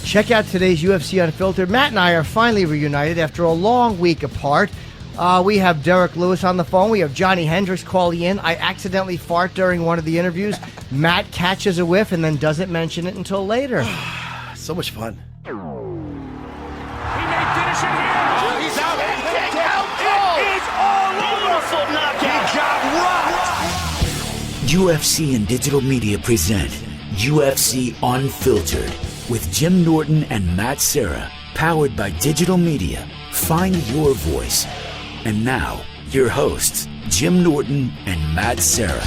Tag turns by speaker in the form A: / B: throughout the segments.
A: Check out today's UFC Unfiltered. Matt and I are finally reunited after a long week apart. We have Derrick Lewis on the phone. We have Johny Hendricks calling in. I accidentally fart during one of the interviews. Matt catches a whiff and then doesn't mention it until later.
B: So much fun.
C: He may finish it here.
D: Oh, he's out.
C: It is all over.
D: Knockout. He got rocked.
E: UFC and digital media present UFC Unfiltered with Jim Norton and Matt Serra, powered by digital media. Find your voice. And now, your hosts, Jim Norton and Matt Serra.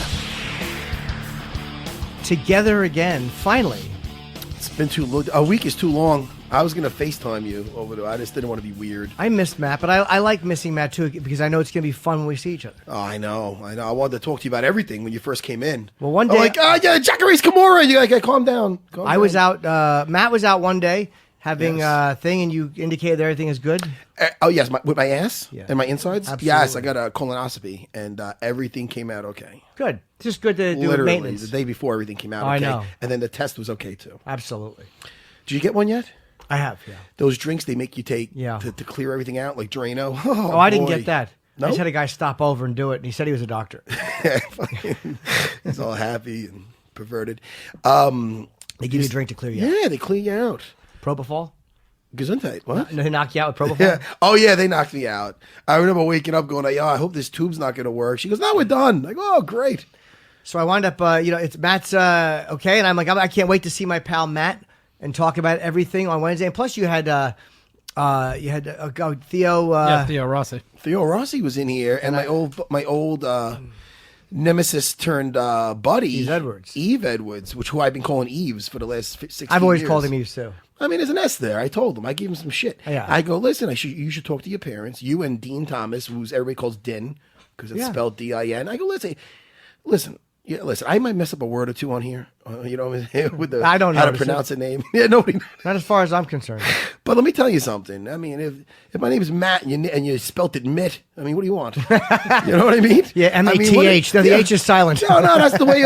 A: Together again, finally.
B: It's been too long. A week is too long. I was going to FaceTime you over there. I just didn't want to be weird.
A: I missed Matt, but I like missing Matt too because I know it's going to be fun when we see each other.
B: Oh, I know. I wanted to talk to you about everything when you first came in.
A: Well, one day...
B: I'm like, yeah, Jackarees Kimura. You like, calm down.
A: I was out... Matt was out one day having a thing, and you indicated that everything is good?
B: Yes, with my ass and my insides?
A: Absolutely.
B: Yes, I got a colonoscopy, and everything came out okay.
A: Good. It's just good to do
B: Literally,
A: maintenance.
B: the day before, everything came out
A: I
B: okay.
A: know.
B: And then the test was okay, too.
A: Absolutely.
B: Did you get one yet?
A: I have, yeah.
B: Those drinks they make you take
A: Yeah.
B: to clear everything out, like Drano.
A: Oh, I didn't get that.
B: No?
A: I just had a guy stop over and do it, and he said he was a doctor.
B: He's all happy and perverted.
A: They give you a drink to clear you out.
B: Yeah, they clean you out.
A: Propofol?
B: Gesundheit. What?
A: They knock you out with propofol?
B: Yeah. Oh, yeah, they knocked me out. I remember waking up going, I hope this tube's not going to work. She goes, no, we're done. I go, oh, great.
A: So I wind up, it's Matt's okay, and I'm like, I can't wait to see my pal Matt and talk about everything on Wednesday. And plus, you had Theo.
F: Theo Rossi.
B: Theo Rossi was in here, and my old nemesis turned buddy, Eve Edwards, who I've been calling Eves for the last 16 years.
A: I've always called him Eves too.
B: I mean, there's an S there. I told him. I gave him some shit.
A: Yeah.
B: I go, listen, you should talk to your parents. You and Dean Thomas, who's everybody calls Din, because it's spelled D-I-N. I go, listen. Yeah, listen, I might mess up a word or two on here, with the
A: I don't know
B: how to pronounce a name. Yeah, nobody.
A: Not as far as I'm concerned.
B: But let me tell you something. I mean, if my name is Matt and you spelt it Mitt, I mean, what do you want? You know what I mean?
A: Yeah, M-A-T-H. The H is silent.
B: No, that's the way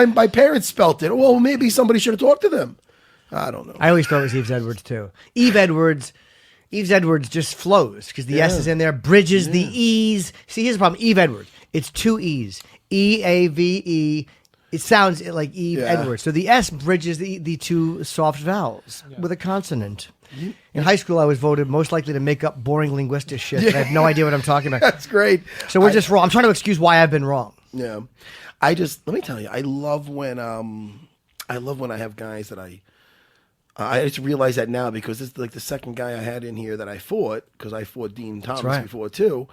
B: my parents spelt it. Well, maybe somebody should have talked to them. I don't know.
A: I always thought it was Eve Edwards too. Eve Edwards just flows because the S is in there, bridges the E's. See, here's the problem. Eve Edwards. It's two E's. E-A-V-E. It sounds like Eve Edwards. So the S bridges the two soft vowels with a consonant. In high school, I was voted most likely to make up boring linguistic shit. I have no idea what I'm talking about.
B: That's great.
A: So we're just wrong. I'm trying to excuse why I've been wrong.
B: Yeah. Let me tell you, I love when I have guys that I just realize that now because this is like the second guy I had in here that I fought, because I fought Dean Thomas before too.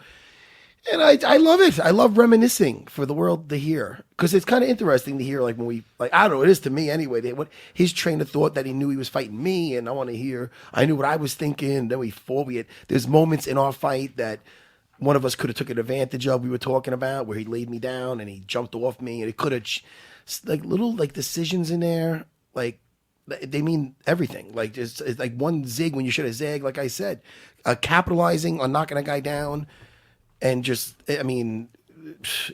B: And I love it. I love reminiscing for the world to hear, because it's kind of interesting to hear, like, when I don't know, it is to me anyway, what his train of thought, that he knew he was fighting me, and I knew what I was thinking. Then we fought. There's moments in our fight that one of us could have took advantage of. We were talking about where he laid me down and he jumped off me, and it could have, like, little like decisions in there, like, they mean everything. Like, it's like one zig when you should have zagged, like I said, capitalizing on knocking a guy down. And just, I mean,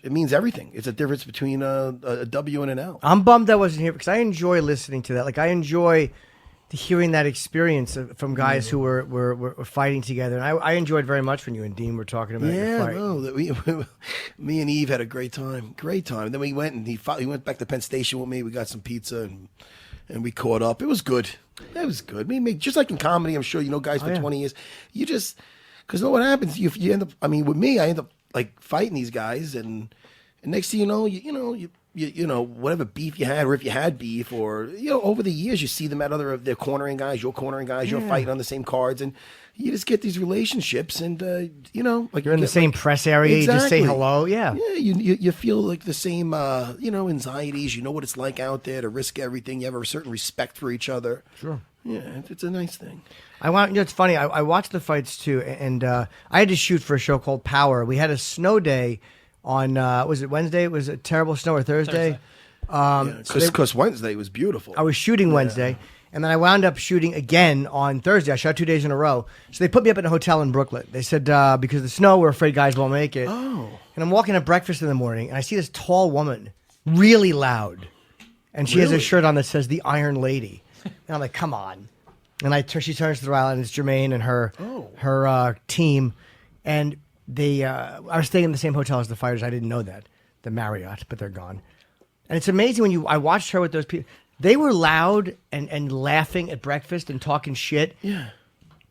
B: it means everything. It's a difference between a W and an L.
A: I'm bummed I wasn't here because I enjoy listening to that. Like, I enjoy hearing that experience from guys who were fighting together. And I enjoyed very much when you and Dean were talking about your fight.
B: No, me and Eve had a great time. Then we went and he went back to Penn Station with me. We got some pizza and we caught up. It was good. It was good. I mean, just like in comedy, I'm sure you know guys for 20 years. You just... Because you know what happens? You end up. I mean, with me, I end up like fighting these guys, and next thing you know, you know whatever beef you had, or if you had beef, or over the years, you see them at they're cornering guys, you're cornering guys, you're fighting on the same cards, and you just get these relationships, and like
A: you're in the same press area.
B: Exactly.
A: You just say hello. Yeah.
B: You feel like the same anxieties. You know what it's like out there to risk everything. You have a certain respect for each other.
A: Sure.
B: Yeah, it's a nice thing.
A: It's funny. I watched the fights too, and I had to shoot for a show called Power. We had a snow day on was it Wednesday? It was a terrible snow, or Thursday?
B: Because Wednesday was beautiful.
A: I was shooting Wednesday, and then I wound up shooting again on Thursday. I shot 2 days in a row. So they put me up in a hotel in Brooklyn. They said because of the snow, we're afraid guys won't make it.
B: Oh.
A: And I'm walking at breakfast in the morning, and I see this tall woman, really loud, and she has a shirt on that says "The Iron Lady," and I'm like, "Come on." And she turns to the right, and it's Jermaine and her team, and they. I was staying in the same hotel as the fighters. I didn't know that, the Marriott, but they're gone. And it's amazing when I watched her with those people. They were loud and laughing at breakfast and talking shit.
B: Yeah.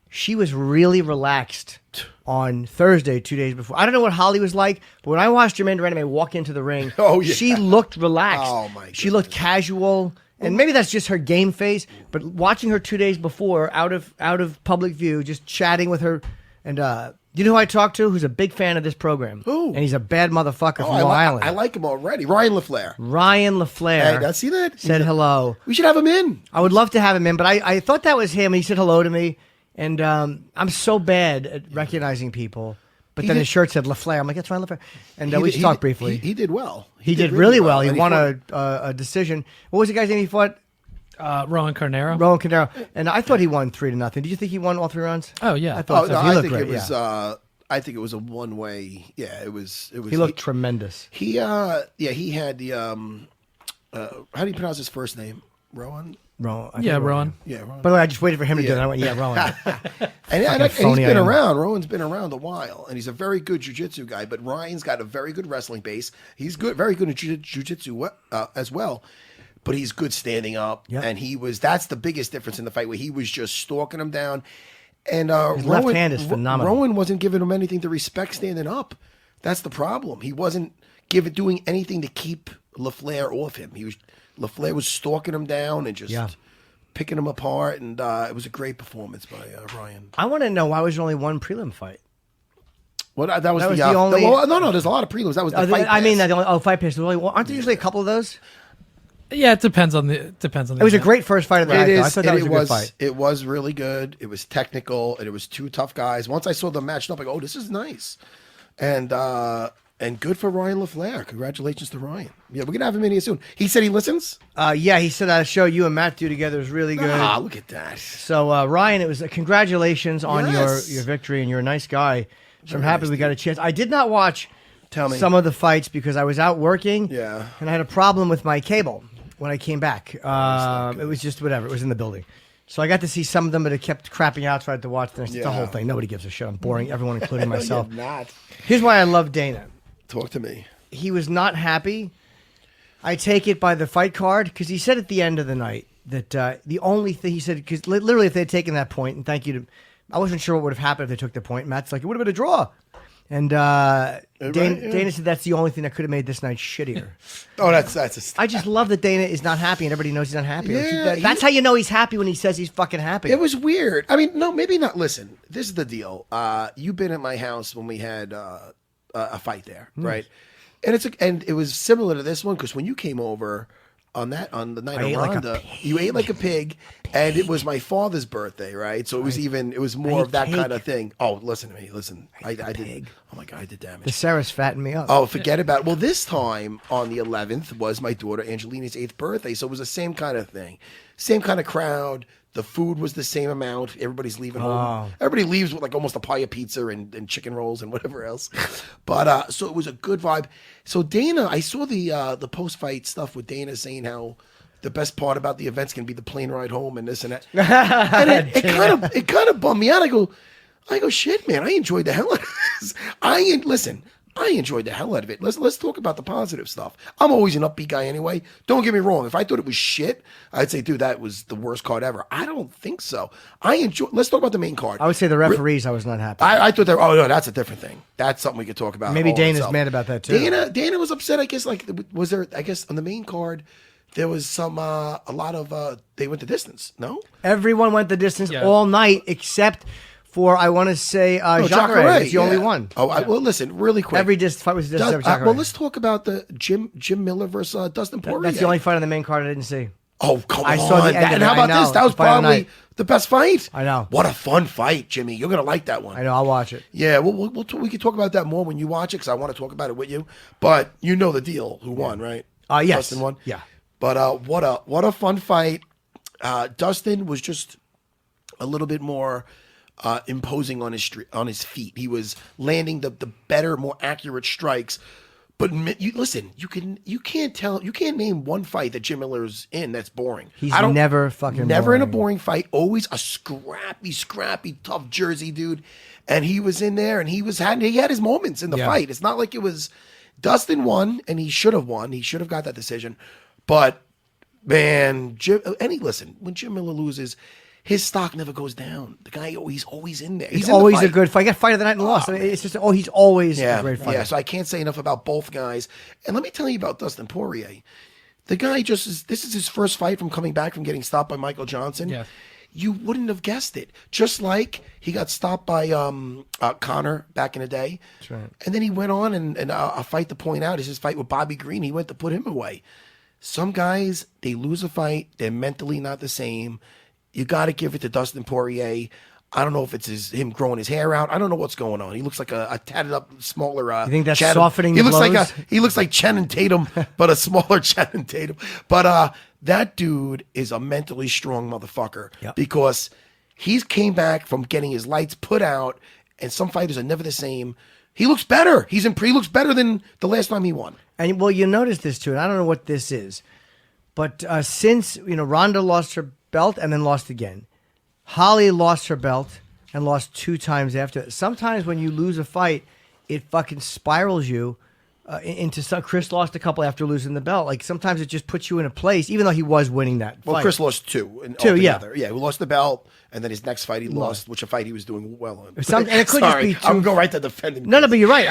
A: She was really relaxed on Thursday, 2 days before. I don't know what Holly was like, but when I watched Jermaine Duraname walk into the ring, she looked relaxed.
B: Oh, my goodness.
A: She looked casual. And maybe that's just her game face, but watching her 2 days before, out of public view, just chatting with her. And you know who I talked to who's a big fan of this program?
B: Who?
A: And he's a bad motherfucker from Long Island.
B: I like him already. Ryan LaFleur.
A: Hey,
B: see that?
A: Said hello.
B: We should have him in.
A: I would love to have him in, but I thought that was him. He said hello to me. And I'm so bad at recognizing people. But then his shirt said LaFleur. I'm like, that's Ryan LaFleur. And we talked briefly.
B: He did well.
A: He did really well. He won a decision. What was the guy's name he fought?
F: Rowan Carnero.
A: Rowan Carnero. And I thought he won 3-0. Did you think he won all 3 rounds?
F: Oh, yeah.
A: I thought so.
B: No,
A: He
B: I
A: looked
B: think
A: great.
B: it was. I think it was a one-way. Yeah, it was.
A: He looked tremendous.
B: He had the how do you pronounce his first name? Rowan.
A: Rowan.
F: Rowan.
B: Yeah, Rowan.
A: By the way, I just waited for him to do that. I went, yeah, Rowan.
B: and he's
A: phony
B: been
A: I am.
B: around. Rowan's been around a while, and he's a very good jiu-jitsu guy. But Ryan's got a very good wrestling base. He's very good at jiu-jitsu as well. But he's good standing up, and that's the biggest difference in the fight, where he was just stalking him down. And
A: his left hand is phenomenal.
B: Rowan wasn't giving him anything to respect standing up. That's the problem. He wasn't doing anything to keep LaFleur off him. LaFleur was stalking him down and just picking him apart, and it was a great performance by Ryan.
A: I want to know why was there only one prelim fight?
B: Well, that was
A: the only.
B: No, there's a lot of prelims. That was the fight.
A: I mean,
B: pass.
A: fight pass. Aren't there usually a couple of those?
F: Yeah, it depends on the.
A: It was a great first fight of the night. I thought that was a good fight.
B: It was really good. It was technical, and it was 2 tough guys. Once I saw them matched up, I go, "Oh, this is nice," and good for Ryan LaFleur. Congratulations to Ryan. Yeah, we're gonna have him in here soon. He said he listens.
A: Yeah, he said that show you and Matt do together is really good.
B: Ah, look at that.
A: So Ryan, it was congratulations on
B: Yes.
A: your victory, and you're a nice guy. So I'm happy we got a chance. I did not watch
B: Tell me.
A: some of the fights because I was out working.
B: Yeah.
A: And I had a problem with my cable when I came back. It was just whatever. It was in the building. So I got to see some of them, but it kept crapping out, so I had to watch the whole thing. Nobody gives a shit. I'm boring. Everyone, including myself.
B: You're not.
A: Here's why I love Dana.
B: Talk to me.
A: He was not happy. I take it by the fight card because he said at the end of the night that the only thing he said, because literally if they had taken that point, and thank you to, I wasn't sure what would have happened if they took the point. Matt's like, it would have been a draw. And Dana said that's the only thing that could have made this night shittier.
B: Oh, that's.
A: I just love that Dana is not happy and everybody knows he's not happy.
B: Yeah,
A: That's how you know he's happy, when he says he's fucking happy.
B: It was weird. I mean, no, maybe not. Listen, this is the deal. You've been at my house when we had a fight there, right? And it was similar to this one because when you came over on the night of Ronda, you ate like a pig, and it was my father's birthday, right? So it was more of that kind of thing. Oh, listen to me, listen. I did. Oh my God, I did damage.
A: The Serra's fattened me up.
B: Oh, forget about it. Well, this time on the 11th was my daughter Angelina's 8th birthday, so it was the same kind of thing, same kind of crowd. The food was the same amount. Everybody's leaving home. Everybody leaves with like almost a pie of pizza and chicken rolls and whatever else. But so it was a good vibe. So Dana, I saw the post-fight stuff with Dana saying how the best part about the event's gonna be the plane ride home and this and that. And it kind of bummed me out. I go, shit, man. I enjoyed the hell out of this. I enjoyed the hell out of it. Let's talk about the positive stuff. I'm always an upbeat guy anyway. Don't get me wrong. If I thought it was shit, I'd say, dude, that was the worst card ever. I don't think so. Let's talk about the main card.
A: I would say the referees, I was not happy.
B: I thought that. Oh no, that's a different thing. That's something we could talk about.
A: Maybe Dana's
B: itself.
A: mad about that too.
B: Dana was upset. I guess was there? I guess on the main card there was some a lot of they went the distance. No,
A: everyone went the distance all night except for, I want to say, Jacare. That's the only one.
B: Oh, well, listen, really quick.
A: Every fight was a distance.
B: Well, let's talk about the Jim Miller versus Dustin Poirier.
A: That's the only fight on the main card I didn't see.
B: Oh, come on.
A: I saw the end
B: and how about this? That was probably the best fight.
A: I know.
B: What a fun fight, Jimmy. You're going to like that one.
A: I know. I'll watch it.
B: Yeah, we can talk about that more when you watch it because I want to talk about it with you. But you know the deal. Who won, right?
A: Yes.
B: Dustin won?
A: Yeah.
B: But what a fun fight. Dustin was just a little bit more imposing on his feet. He was landing the better, more accurate strikes. But listen, you can't name one fight that Jim Miller's in that's boring.
A: He's never fucking
B: never in a
A: boring.
B: boring fight. Always a scrappy, tough Jersey dude. And he was in there, and he had his moments in the fight. It's not like it was Dustin won, and he should have won. He should have got that decision. But man, when Jim Miller loses, his stock never goes down. The guy, he's always in there.
A: He's always a good fight. He got fight of the night and lost. I mean, it's just, he's always a great fighter.
B: Yeah, so I can't say enough about both guys. And let me tell you about Dustin Poirier. The guy this is his first fight from coming back from getting stopped by Michael Johnson.
F: Yeah.
B: You wouldn't have guessed it. Just like he got stopped by Connor back in the day.
A: That's right.
B: And then he went on and a fight to point out is his fight with Bobby Green. He went to put him away. Some guys, they lose a fight. They're mentally not the same. You got to give it to Dustin Poirier. I don't know if it's him growing his hair out. I don't know what's going on. He looks like a tatted up, smaller. You
A: think that's softening
B: he
A: the
B: looks
A: blows?
B: he looks like Channing Tatum, but a smaller Channing Tatum. But that dude is a mentally strong motherfucker because he's came back from getting his lights put out, and some fighters are never the same. He looks better. He looks better than the last time he won.
A: And well, you notice this too, and I don't know what this is, but since Ronda lost her belt and then lost again, Holly lost her belt and lost 2 times after. Sometimes when you lose a fight, it fucking spirals you into some. Chris lost a couple after losing the belt. Like sometimes it just puts you in a place, even though he was winning that fight.
B: Well, Chris lost 2 altogether. Yeah, he lost the belt, and then his next fight he lost, which a fight he was doing well in.
A: And it could just be 2.
B: I'm going right to defending.
A: No, but you're right.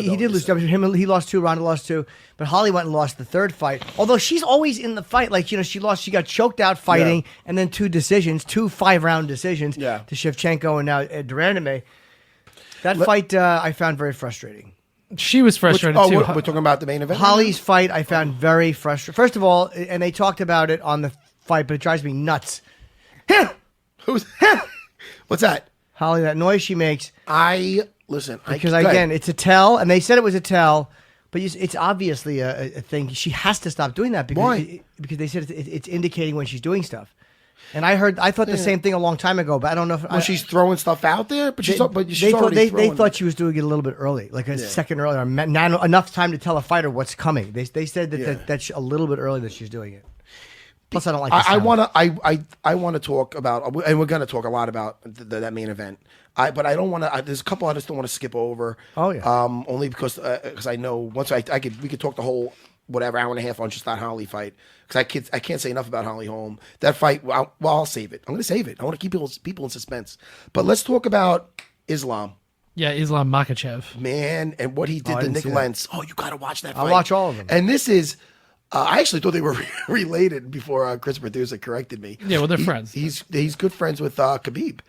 A: He did lose. He lost 2. Ronda lost 2. But Holly went and lost the 3rd fight. Although she's always in the fight. Like she lost. She got choked out fighting, and then 2 decisions, 2 5-round decisions to Shevchenko and now Durandame. That fight I found very frustrating.
F: She was frustrated too.
B: We're talking about the main event.
A: Holly's fight I found very frustrating. First of all, and they talked about it on the fight, but it drives me nuts.
B: What's that?
A: Holly, that noise she makes.
B: Because
A: again, it's a tell, and they said it was a tell, but it's obviously a thing. She has to stop doing that because they said it's indicating when she's doing stuff. And I thought the same thing a long time ago, but I don't know if
B: she's throwing stuff out there. But she's already
A: they thought she was doing it a little bit early, like a second earlier, not enough time to tell a fighter what's coming. They said that's a little bit early that she's doing it. Plus, I don't like.
B: I want to talk about, and we're going to talk a lot about that main event. But I don't want to. There's a couple I just don't want to skip over.
A: Oh yeah.
B: Only because I know once we could talk the whole hour and a half on just that Holly fight, because I can't say enough about Holly Holm. That fight, I'll save it. I'm going to save it. I want to keep people in suspense. But let's talk about Islam.
F: Yeah, Islam Makhachev.
B: Man, and what he did to Nick Lentz. Oh, you got to watch that fight.
A: I'll watch all of them.
B: And this is, I actually thought they were related before Chris Producer corrected me.
F: Yeah, well, they're friends.
B: He's good friends with Khabib,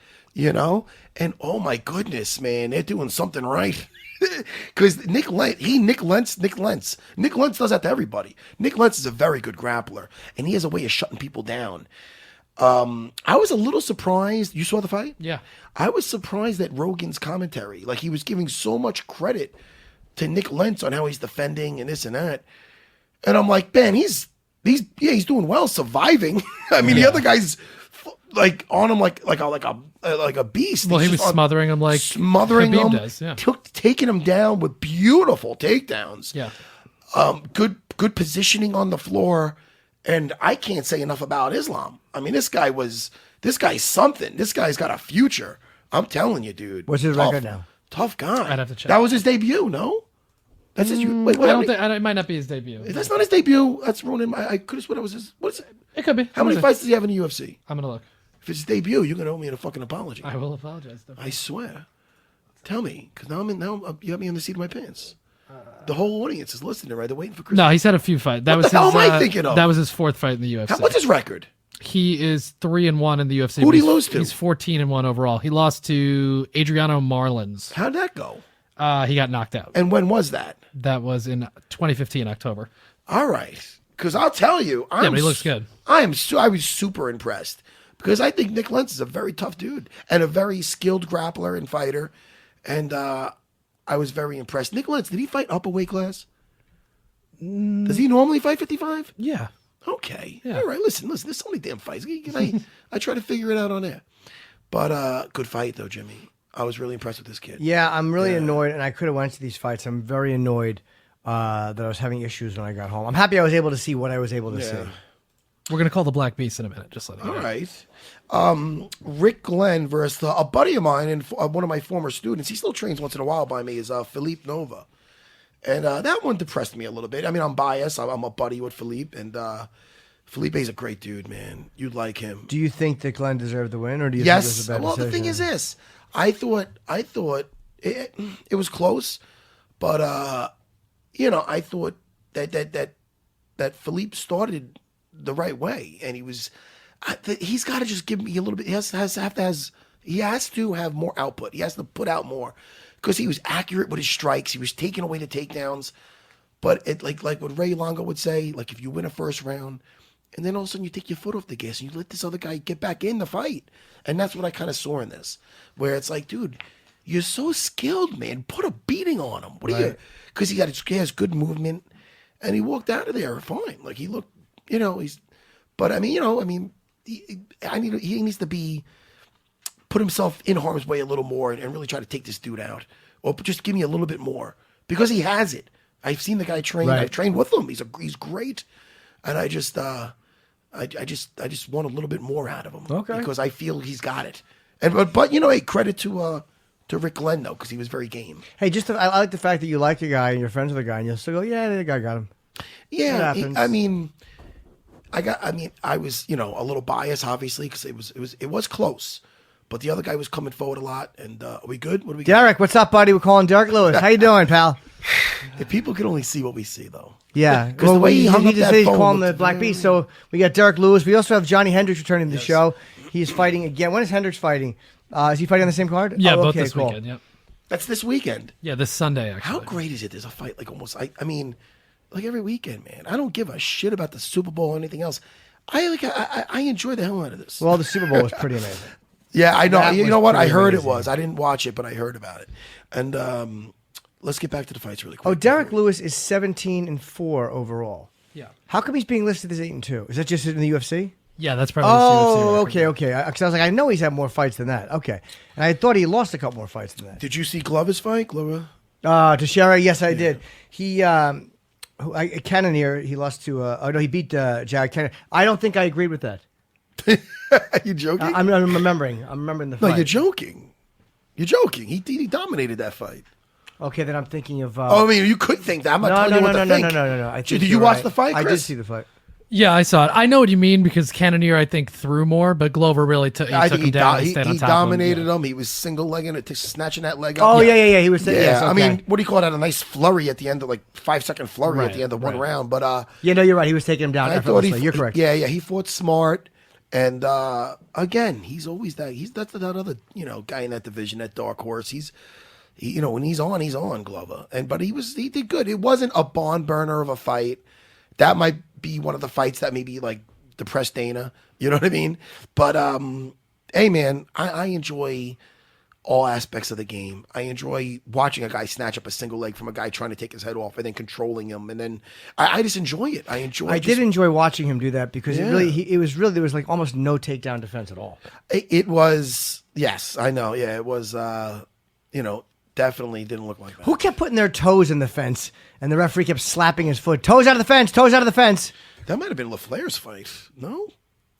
B: And oh my goodness, man, they're doing something right. Because Nick Lentz does that to everybody. Nick Lentz is a very good grappler, and he has a way of shutting people down. I was a little surprised. You saw the fight?
F: Yeah.
B: I was surprised at Rogan's commentary. Like, he was giving so much credit to Nick Lentz on how he's defending and this and that. And I'm like, man, he's doing well, surviving. I mean, the other guy's like on him like a beast.
F: Well, he was smothering him like Khabib
B: him,
F: does, yeah.
B: Taking him down with beautiful takedowns.
F: Yeah.
B: Good positioning on the floor, and I can't say enough about Islam. I mean, this guy's something. This guy's got a future. I'm telling you, dude.
A: What's his record now?
B: Tough guy.
F: I'd have to check.
B: That was his debut, no? That's his. Wait,
F: I don't think it might not be his debut.
B: If that's not his debut, that's ruining my. I could have sworn it was his. What is it?
F: It could be.
B: How many fights does he have in the UFC?
F: I'm gonna look.
B: If it's his debut, you're gonna owe me a fucking apology.
F: I will apologize. Definitely.
B: I swear. Tell me, because now you got me on the seat of my pants. The whole audience is listening, right? They're waiting for Chris.
F: No, he's had a few fights. That
B: What
F: was
B: the hell
F: his,
B: am I thinking of?
F: That was his 4th fight in the UFC.
B: What's his record?
F: He is 3-1 in the UFC.
B: Who'd he lose to?
F: He's 14-1 overall. He lost to Adriano Marlins.
B: How'd that go?
F: He got knocked out.
B: And when was that?
F: That was in 2015 October.
B: All right, because I'll tell you,
F: but he looks good.
B: I was super impressed because I think Nick Lentz is a very tough dude and a very skilled grappler and fighter, and I was very impressed. Nick Lentz, did he fight up a weight class? Does he normally fight 55?
F: Yeah.
B: Okay.
F: Yeah.
B: All right. Listen. There's so many damn fights. I try to figure it out on air. But good fight though, Jimmy. I was really impressed with this kid.
A: Yeah, I'm really annoyed, and I could have went to these fights. I'm very annoyed that I was having issues when I got home. I'm happy I was able to see what I was able to see.
F: We're going to call the Black Beast in a minute. Just let it go.
B: All right. Rick Glenn versus a buddy of mine and one of my former students. He still trains once in a while by me. Is Philippe Nova, and that one depressed me a little bit. I mean, I'm biased. I'm a buddy with Philippe, and Felipe's a great dude, man. You'd like him.
A: Do you think that Glenn deserved the win, or do you think it was a bad
B: Well,
A: decision?
B: the thing is this: I thought it was close, but I thought that Philippe started the right way, and he's got to just give me a little bit. He has to have more output. He has to put out more because he was accurate with his strikes. He was taking away the takedowns, but like what Ray Longo would say, like if you win a first round, and then all of a sudden you take your foot off the gas and you let this other guy get back in the fight, and that's what I kind of saw in this, where it's like, dude, you're so skilled, man. Put a beating on him. What are you? Because he has good movement, and he walked out of there fine. Like he looked. But he needs to put himself in harm's way a little more and really try to take this dude out, or just give me a little bit more because he has it. I've seen the guy train. Right. I've trained with him. He's great, and I just want a little bit more out of him. Okay. Because I feel he's got it. And but hey, credit to Rick Glenn though, because he was very game.
A: Hey, I like the fact that you like the guy and you're friends with the guy, and you'll still go, yeah, the guy got him.
B: Yeah, I was, a little biased, obviously, because it was close, but the other guy was coming forward a lot. And are we good? What do we got?
A: Derrick, what's up, buddy? We're calling Derrick Lewis. How you doing, pal?
B: If people could only see what we see, though.
A: Yeah,
B: because the way he hung up that phone.
A: He's calling the Black Beast. So we got Derrick Lewis. We also have Johny Hendricks returning to the show. He's fighting again. When is Hendricks fighting? Is he fighting on the same card?
F: Yeah, both this weekend. Yep.
B: That's this weekend.
F: Yeah, this Sunday. Actually,
B: how great is it? There's a fight like almost. I mean, like every weekend, man. I don't give a shit about the Super Bowl or anything else. I enjoy the hell out of this.
A: Well, the Super Bowl was pretty amazing.
B: Yeah, I know. You know what? I heard it was. I didn't watch it, but I heard about it. And let's get back to the fights really quick.
A: Oh, Derrick Lewis is 17-4 overall.
F: Yeah.
A: How come he's being listed as 8-2? Is that just in the UFC?
F: Yeah, that's probably.
A: Oh, okay. Because I was like, I know he's had more fights than that. Okay, and I thought he lost a couple more fights than that.
B: Did you see Glover's fight, Glover?
A: To Serra, yes, I did. He, Cannonier, he lost to. He beat Jared Cannonier. I don't think I agreed with that.
B: Are you joking?
A: I'm remembering. I'm remembering the fight.
B: No, you're joking. You're joking. He dominated that fight.
A: Okay, then I'm thinking of.
B: I mean, you could think that. I'm not telling you what to think.
A: No.
B: Did you watch the fight, Chris?
A: I did see the fight.
F: Yeah, I saw it. I know what you mean because Cannonier, I think, threw more, but Glover really took him down. He
B: dominated him. He was single-legging it, snatching that leg up.
A: Oh, yeah. He was. Yes, okay.
B: I mean, what do you call that? A nice flurry at the end of 5-second flurry at the end of one round. But
A: you're right. He was taking him down effortlessly. You're correct.
B: Yeah. He fought smart, and again, he's always that. That's that other guy in that division, that dark horse. When he's on Glover, but he did good. It wasn't a barn burner of a fight. That might be one of the fights that maybe depressed Dana. You know what I mean? But hey, man, I enjoy all aspects of the game. I enjoy watching a guy snatch up a single leg from a guy trying to take his head off and then controlling him, and then I just enjoy it. I did
A: enjoy watching him do that because there was almost no takedown defense at all.
B: It was, yes, I know, yeah, it was definitely didn't look like that.
A: Who kept putting their toes in the fence and the referee kept slapping his foot? Toes out of the fence, toes out of the fence.
B: That might have been LaFleur's fight. No?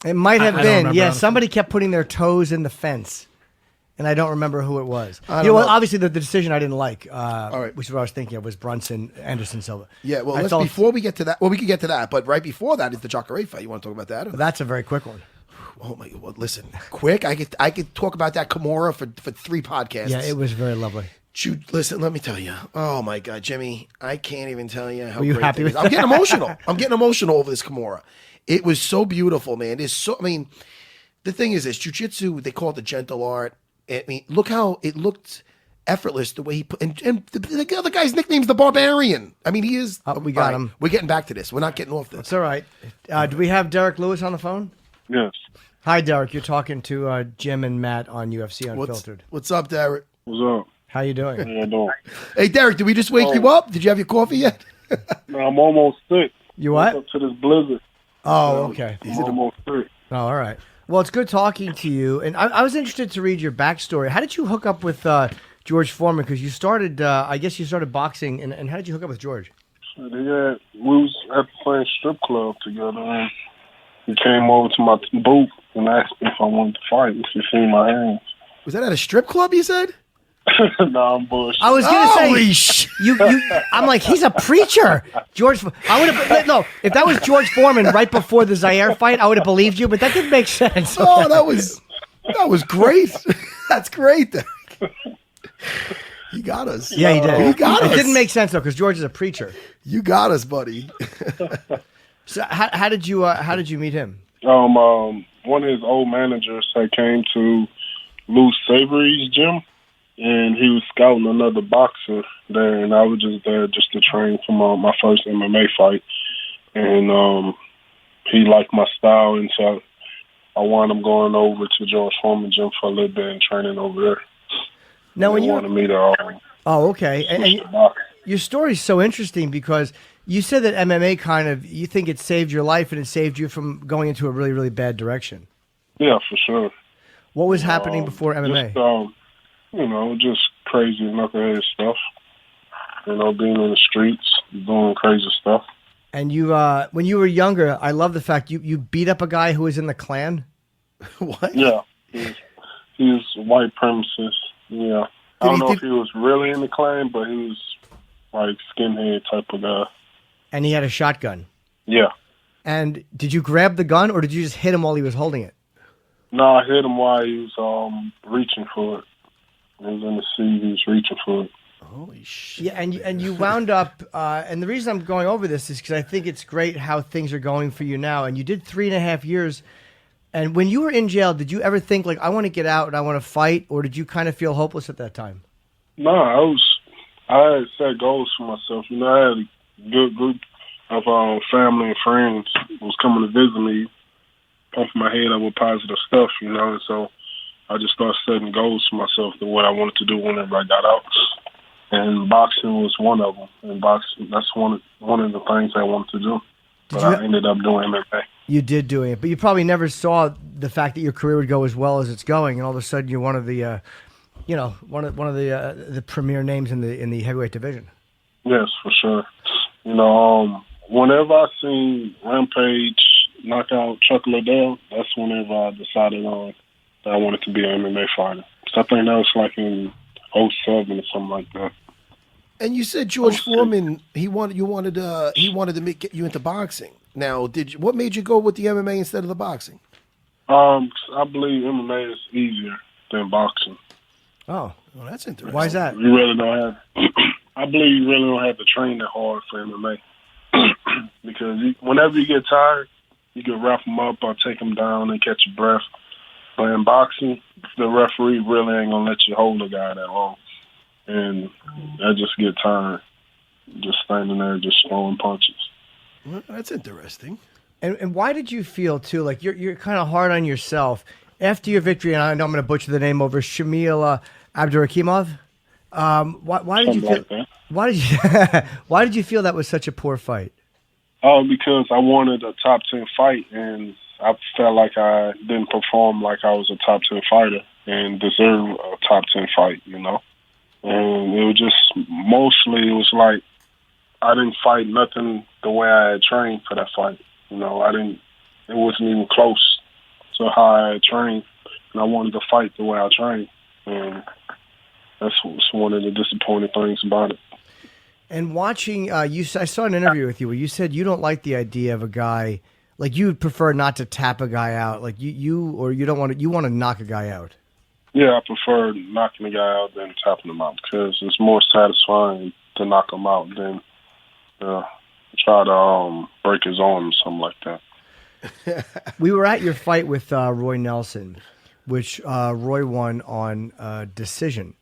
A: It might have been. Yeah, somebody kept putting their toes in the fence. And I don't remember who it was. Obviously the decision I didn's like, which is what I was thinking of, was Brunson, Anderson Silva.
B: Yeah, well, before we get to that, we could get to that, but right before that is the Jacare fight. You want to talk about that? Or?
A: That's a very quick one.
B: Oh my God! Well, listen, quick. I could talk about that Kimura for 3 podcasts.
A: Yeah, it was very lovely.
B: Listen, let me tell you. Oh my God, Jimmy, I can't even tell you how.
A: Were you
B: great
A: happy with that?
B: I'm getting emotional. I'm getting emotional over this Kimura. It was so beautiful, man. The thing is this: jiu-jitsu, they call it the gentle art. I mean, look how it looked effortless the way he put. And the other guy's nickname's the Barbarian. I mean, he is.
A: We got him.
B: We're getting back to this. We're not getting off this.
A: That's all right. Do we have Derrick Lewis on the phone?
G: Yes.
A: Hi, Derrick. You're talking to Jim and Matt on UFC Unfiltered.
B: What's up, Derrick?
G: What's up?
A: How you doing?
G: How you doing?
B: Hey, Derrick, did we just wake you up? Did you have your coffee yet?
G: No, I'm almost sick.
A: You what?
G: Up to this blizzard.
A: Oh, okay.
G: I'm almost sick.
A: Oh, all right. Well, it's good talking to you. And I was interested to read your backstory. How did you hook up with George Foreman? Because you started, I guess you started boxing. And how did you hook up with George?
G: We was at the same strip club together, and he came over to my booth and asked me if I wanted to fight. If he seen my hands.
B: Was that at a strip club, you said?
G: No, I'm bullshit.
A: I was gonna
B: Holy
A: say I'm like, he's a preacher. George, I would have no. If that was George Foreman right before the Zaire fight, I would have believed you. But that didn't make sense.
B: Oh, that was great. That's great. You got us.
A: Yeah, he did.
B: You got us.
A: It didn't make sense though, because George is a preacher.
B: You got us, buddy.
A: So how did you meet him?
G: One of his old managers had came to Lou Savory's gym, and he was scouting another boxer there, and I was just there just to train for my first MMA fight. And he liked my style, and so I wound up going over to George Foreman gym for a little bit and training over there.
A: Now, when
G: he
A: you
G: wanted me to
A: okay, and your story is so interesting because you said that MMA you think it saved your life and it saved you from going into a really, really bad direction.
G: Yeah, for sure.
A: What was happening before MMA?
G: Just crazy knucklehead stuff. Being in the streets, doing crazy stuff.
A: And you, when you were younger, I love the fact you beat up a guy who was in the Klan.
B: What?
G: Yeah, he was white premises. Yeah, I don't know if he was really in the Klan, but he was like skinhead type of guy.
A: And he had a shotgun.
G: Yeah.
A: And did you grab the gun, or did you just hit him while he was holding it?
G: No, I hit him while he was reaching for it. He was in the seat. He was reaching for it.
B: Holy shit!
A: Yeah, and you wound up. And the reason I'm going over this is because I think it's great how things are going for you now. And you did 3.5 years. And when you were in jail, did you ever think like, I want to get out and I want to fight, or did you kind of feel hopeless at that time?
G: No, I had set goals for myself. I had a good group of family and friends who was coming to visit me, pumping my head up with positive stuff, and so I just started setting goals for myself to what I wanted to do whenever I got out. And boxing was one of them. And boxing, that's one of the things I wanted to do. But I ended up doing MMA.
A: You did doing it, but you probably never saw the fact that your career would go as well as it's going, and all of a sudden you're one of the, one of the premier names in the heavyweight division.
G: Yes, for sure. Whenever I seen Rampage knock out Chuck Liddell, that's whenever I decided that I wanted to be an MMA fighter. So I think that was like in 2007 or something like that.
B: And you said George Foreman, he wanted to get you into boxing. Now, what made you go with the MMA instead of the boxing?
G: I believe MMA is easier than boxing.
A: Oh,
B: well, that's interesting.
A: Why is that?
G: You really don't have. I believe you really don't have to train that hard for MMA because whenever you get tired, you can wrap them up or take them down and catch your breath. But in boxing, the referee really ain't gonna let you hold a guy that long, and I just get tired, just standing there, just throwing punches.
B: Well, that's interesting.
A: And why did you feel too like you're kind of hard on yourself after your victory? And I know I'm going to butcher the name over Shamil Abdurakhimov. Why did you feel?
G: Like
A: Why did you feel that was such a poor fight?
G: Oh, because I wanted a top 10 fight, and I felt like I didn't perform like I was a top 10 fighter and deserved a top 10 fight, And it was just mostly it was like I didn't fight nothing the way I had trained for that fight. It wasn't even close to how I had trained, and I wanted to fight the way I trained, and that's one of the disappointing things about it.
A: And watching, I saw an interview with you where you said you don't like the idea of a guy, like you would prefer not to tap a guy out, like you want to knock a guy out.
G: Yeah, I prefer knocking a guy out than tapping him out because it's more satisfying to knock him out than try to break his arm or something like that.
A: We were at your fight with Roy Nelson, which Roy won on decision.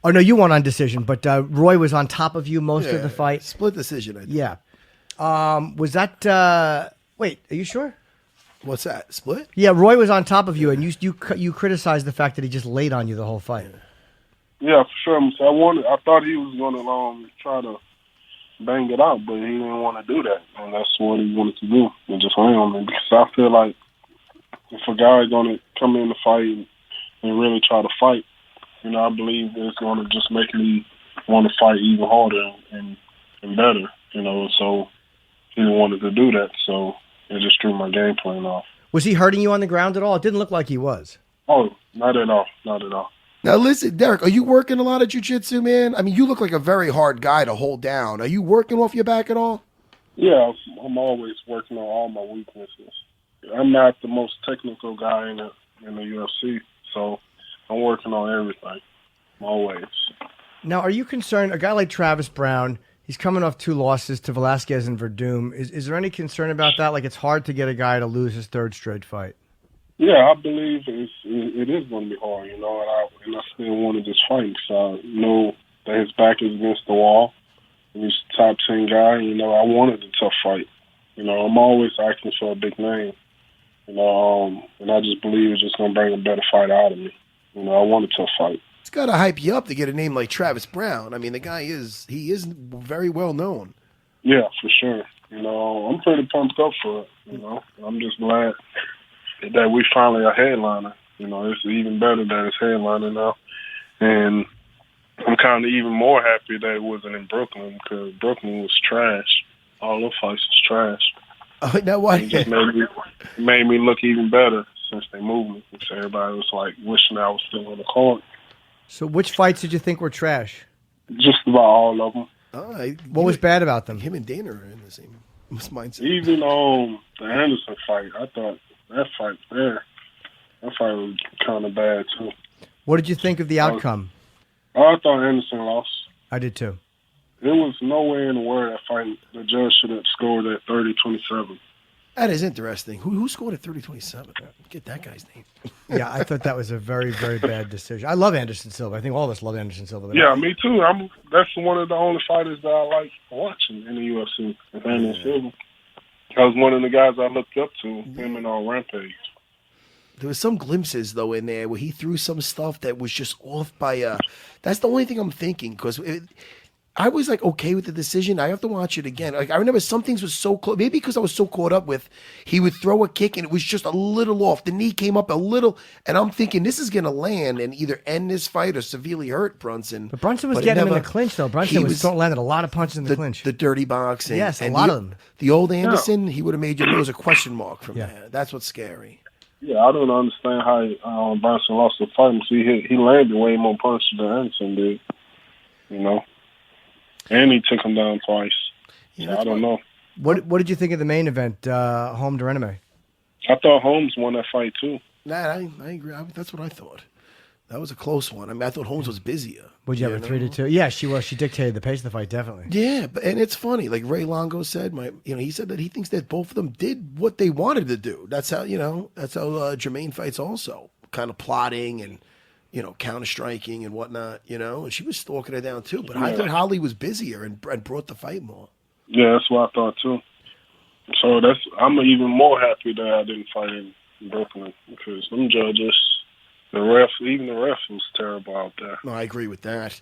A: Oh, no, you won on decision, but Roy was on top of you most of the fight.
B: Split decision, I think.
A: Yeah. Was that... wait, are you sure?
B: What's that? Split?
A: Yeah, Roy was on top of you, and you criticized the fact that he just laid on you the whole fight.
G: Yeah, for sure. So I thought he was going to try to bang it out, but he didn't want to do that, and that's what he wanted to do, and just lay on me. Because I feel like if a guy is going to come in the fight and really try to fight, I believe it's going to just make me want to fight even harder and better. So he wanted to do that, so it just threw my game plan off.
A: Was he hurting you on the ground at all? It didn't look like he was.
G: Oh, not at all. Not at all.
B: Now listen, Derrick, are you working a lot of jiu-jitsu, man? I mean, you look like a very hard guy to hold down. Are you working off your back at all?
G: Yeah, I'm always working on all my weaknesses. I'm not the most technical guy in the UFC, so I'm working on everything, always.
A: Now, are you concerned, a guy like Travis Brown, he's coming off 2 losses to Velasquez and Verdum. Is there any concern about that? Like, it's hard to get a guy to lose his 3rd straight fight.
G: Yeah, I believe it is going to be hard, and I still wanted this fight. So I know that his back is against the wall. And he's a top 10 guy. I wanted a tough fight. I'm always asking for a big name. And I just believe it's just going to bring a better fight out of me. I want a tough fight.
B: It's got to hype you up to get a name like Travis Brown. I mean, the guy is very well known.
G: Yeah, for sure. I'm pretty pumped up for it. I'm just glad that we finally are headliner. It's even better that it's headliner now. And I'm kind of even more happy that it wasn't in Brooklyn, because Brooklyn was trash. All those fights was trash.
B: Now why?
G: It just made me look even better since they moved me. So everybody was like wishing I was still on the court.
A: So which fights did you think were trash?
G: Just about all of them.
A: What was bad about them?
B: Him and Dana are in the same mindset.
G: Even the Anderson fight, I thought that fight was kind of bad too.
A: What did you think of the outcome?
G: I thought Anderson lost.
A: I did too.
G: There was no way in the world that fight the judge should have scored at 30-27.
B: That is interesting. Who scored at 30-27? Get that guy's name.
A: Yeah, I thought that was a very, very bad decision. I love Anderson Silva. I think all of us love Anderson Silva.
G: Yeah, me too. That's one of the only fighters that I like watching in the UFC. Is Anderson Silva. That was one of the guys I looked up to, him and on Rampage.
B: There was some glimpses, though, in there where he threw some stuff that was just off by that's the only thing I'm thinking, because I was like okay with the decision. I have to watch it again. Like I remember some things was so close. Maybe because I was so caught up with he would throw a kick and it was just a little off. The knee came up a little, and I'm thinking this is going to land and either end this fight or severely hurt Brunson.
A: But Brunson was getting him in the clinch, though. Brunson was landing a lot of punches in the clinch.
B: The dirty boxing.
A: Yes, a lot of them.
B: The old Anderson, he would have made you lose a question mark from that. That's what's scary.
G: Yeah, I don't understand how Brunson lost the fight. See, he landed way more punches than Anderson did. And he took him down twice. Yeah, I don't know.
A: What did you think of the main event, Holm Durename?
G: I thought Holmes won that fight too.
B: Nah, I agree. That's what I thought. That was a close one. I mean, I thought Holmes was busier.
A: Would you have a 3-2? Yeah, she was. She dictated the pace of the fight, definitely.
B: Yeah, and it's funny. Like Ray Longo said, he said that he thinks that both of them did what they wanted to do. That's how Jermaine fights also, kind of plotting and counter striking and whatnot. And she was stalking her down too. But I thought Holly was busier and brought the fight more.
G: Yeah, that's what I thought too. So I'm even more happy that I didn't fight in Brooklyn, because them judges. Even the ref was terrible out there.
B: No, I agree with that.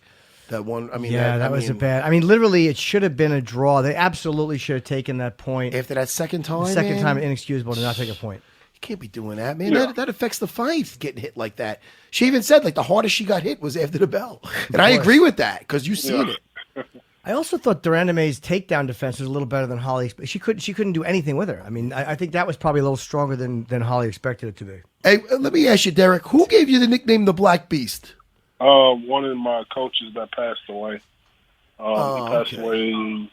B: That one,
A: that was a bad. I mean, literally, it should have been a draw. They absolutely should have taken that point.
B: After that second time,
A: the second time, inexcusable to not take a point.
B: You can't be doing that, man. Yeah. That affects the fight, getting hit like that. She even said, the hardest she got hit was after the bell. And I agree with that, because you've seen it.
A: I also thought Duraname's takedown defense was a little better than Holly. She couldn't do anything with her. I mean, I think that was probably a little stronger than Holly expected it to be.
B: Hey, let me ask you, Derrick, who gave you the nickname the Black Beast?
G: One of my coaches that passed away. He passed away,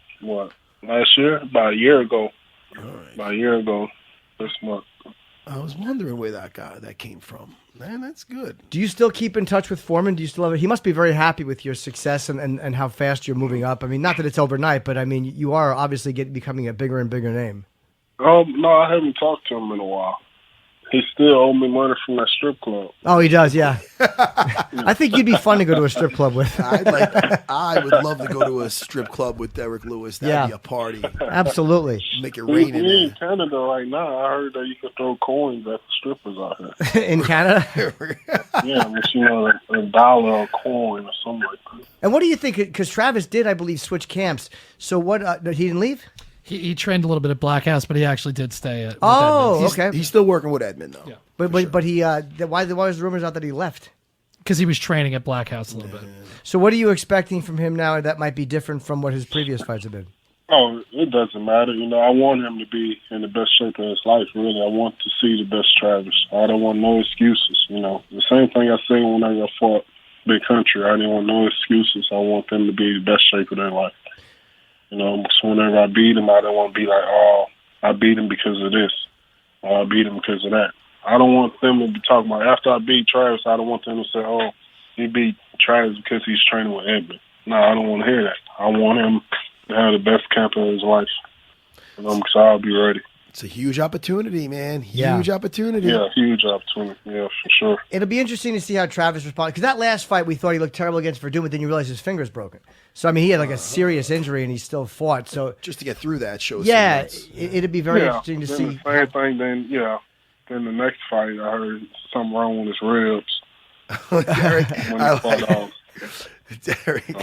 G: last year? About a year ago.
B: All right.
G: About a year ago this month.
B: I was wondering where that came from. Man, that's good.
A: Do you still keep in touch with Foreman? Do you still have it? He must be very happy with your success and how fast you're moving up. I mean, not that it's overnight, but I mean, you are obviously becoming a bigger and bigger name.
G: No, I haven't talked to him in a while. He still owes me money from that strip club.
A: Oh, he does, yeah. I think you'd be fun to go to a strip club with.
B: I would love to go to a strip club with Derrick Lewis. That'd be a party.
A: Absolutely.
B: Make it rain in there.
G: In Canada right now. I heard that you could throw coins at the strippers out here.
A: In Canada?
G: Yeah, a dollar a coin or something like that.
A: And what do you think? Because Travis did, I believe, switch camps. So what? He didn't leave?
F: He trained a little bit at Black House, but he actually did stay at.
A: Okay.
B: He's still working with Edmund though.
A: Yeah. But he why was rumors out that he left?
F: Because he was training at Black House a little bit.
A: So what are you expecting from him now that might be different from what his previous fights have been?
G: Oh, it doesn't matter. I want him to be in the best shape of his life, really. I want to see the best Travis. I don't want no excuses, The same thing I said when I fought Big Country. I didn't want no excuses. I want them to be the best shape of their life. So whenever I beat him, I don't want to be like, oh, I beat him because of this. Or I beat him because of that. I don't want them to be talking about, after I beat Travis, I don't want them to say, oh, he beat Travis because he's training with Edmund. No, I don't want to hear that. I want him to have the best camp of his life. So I'll be ready.
B: It's a huge opportunity, man. Huge opportunity.
G: Yeah, huge opportunity. Yeah, for sure.
A: It'll be interesting to see how Travis responds. Because that last fight, we thought he looked terrible against Verdun, but then you realize his finger's broken. So, he had like a serious injury and he still fought. So
B: just to get through that shows.
A: Yeah, it'd be very interesting to see.
G: The same thing, then the next fight, I heard something wrong with his ribs.
B: Derrick,
G: when
B: Derrick.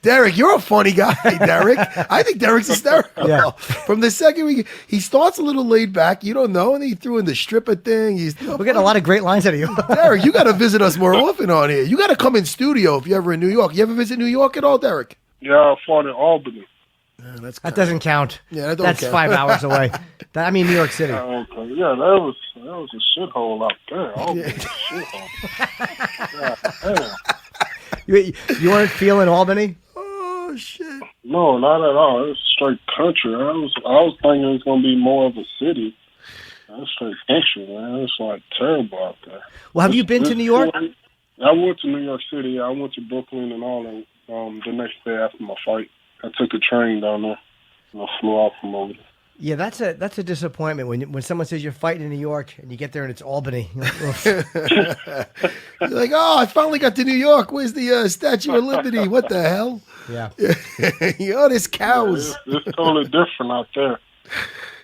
B: Derrick, you're a funny guy, Derrick. I think Derrick's hysterical.
A: Yeah.
B: From the second week, he starts a little laid back. You don't know, and he threw in the stripper thing.
A: We're getting a lot of great lines out of you.
B: Derrick, you got to visit us more often on here. You got to come in studio if you're ever in New York. You ever visit New York at all, Derrick?
G: Yeah, I fought in Albany.
A: That doesn't count.
B: Yeah,
A: that's
B: count.
A: 5 hours away. New York City.
G: Okay. Yeah, that was a shithole out there. Albany was a shithole. Yeah, damn.
A: You weren't feeling Albany?
B: Oh shit!
G: No, not at all. It was straight country. I was thinking it was gonna be more of a city. That's straight country, man. It's like terrible out there.
A: Well, have you been to New York?
G: I went to New York City. I went to Brooklyn and all that. The next day after my fight, I took a train down there and I flew out from over there.
A: Yeah, that's a disappointment when someone says you're fighting in New York and you get there and it's Albany. You're
B: like, oh, I finally got to New York. Where's the Statue of Liberty? What the hell?
A: Yeah.
B: There's cows.
G: It's totally different out there.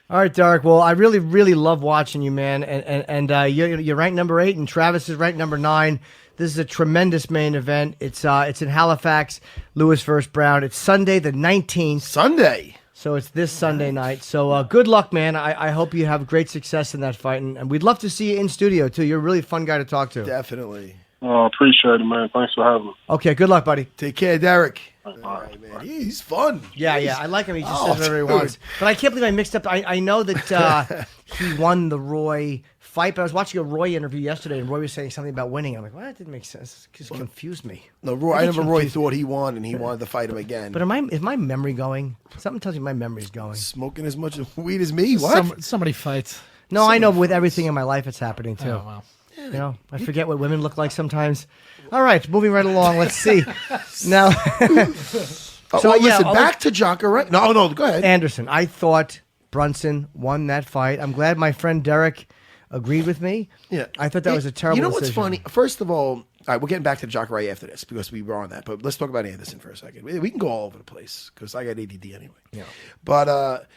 A: All right, Derrick. Well, I really, really love watching you, man. And you're ranked number 8, and Travis is ranked number 9. This is a tremendous main event. It's in Halifax, Lewis versus Brown. It's Sunday the 19th.
B: Sunday.
A: So it's this Sunday night. So good luck, man. I hope you have great success in that fight. And we'd love to see you in studio, too. You're a really fun guy to talk to.
B: Definitely.
G: Oh, appreciate it, man. Thanks for having me.
A: Okay, good luck, buddy.
B: Take care, Derrick.
G: All
B: right, man. He's fun.
A: Yeah, I like him. He just says whatever he wants. But I can't believe I mixed up. I know that he won the Roy fight, but I was watching a Roy interview yesterday, and Roy was saying something about winning. I'm like, well, that didn't make sense. It just confused me.
B: No, Roy. I remember Roy thought he won, and he wanted to fight him again.
A: But is my memory going? Something tells me my memory's going.
B: Smoking as much weed as me? What?
F: Somebody fights.
A: No, I know, but with everything in my life, it's happening, too.
F: Oh, wow.
A: I forget what women look like sometimes. All right, moving right along. Let's see. Now,
B: listen, back to Jacare. No, go ahead.
A: Anderson, I thought Brunson won that fight. I'm glad my friend Derrick agreed with me.
B: Yeah.
A: I thought that was a terrible
B: You know what's
A: decision.
B: funny? First of all right, we're getting back to Jacare after this because we were on that. But let's talk about Anderson for a second. We can go all over the place because I got ADD anyway.
A: Yeah.
B: But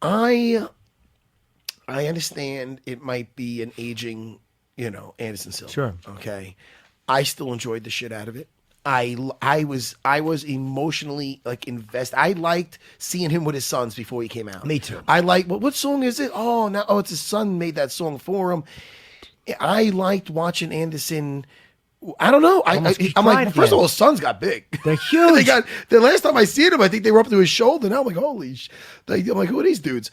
B: I understand it might be an aging, Anderson Silva.
A: Sure.
B: Okay. I still enjoyed the shit out of it. I was emotionally invested. I liked seeing him with his sons before he came out.
A: Me too.
B: I like what song is it? It's his son made that song for him. I liked watching Anderson. I don't know. I'm like, first of all, his sons got big.
A: They're huge.
B: The last time I seen him, I think they were up to his shoulder. Now I'm like, holy I'm like, who are these dudes?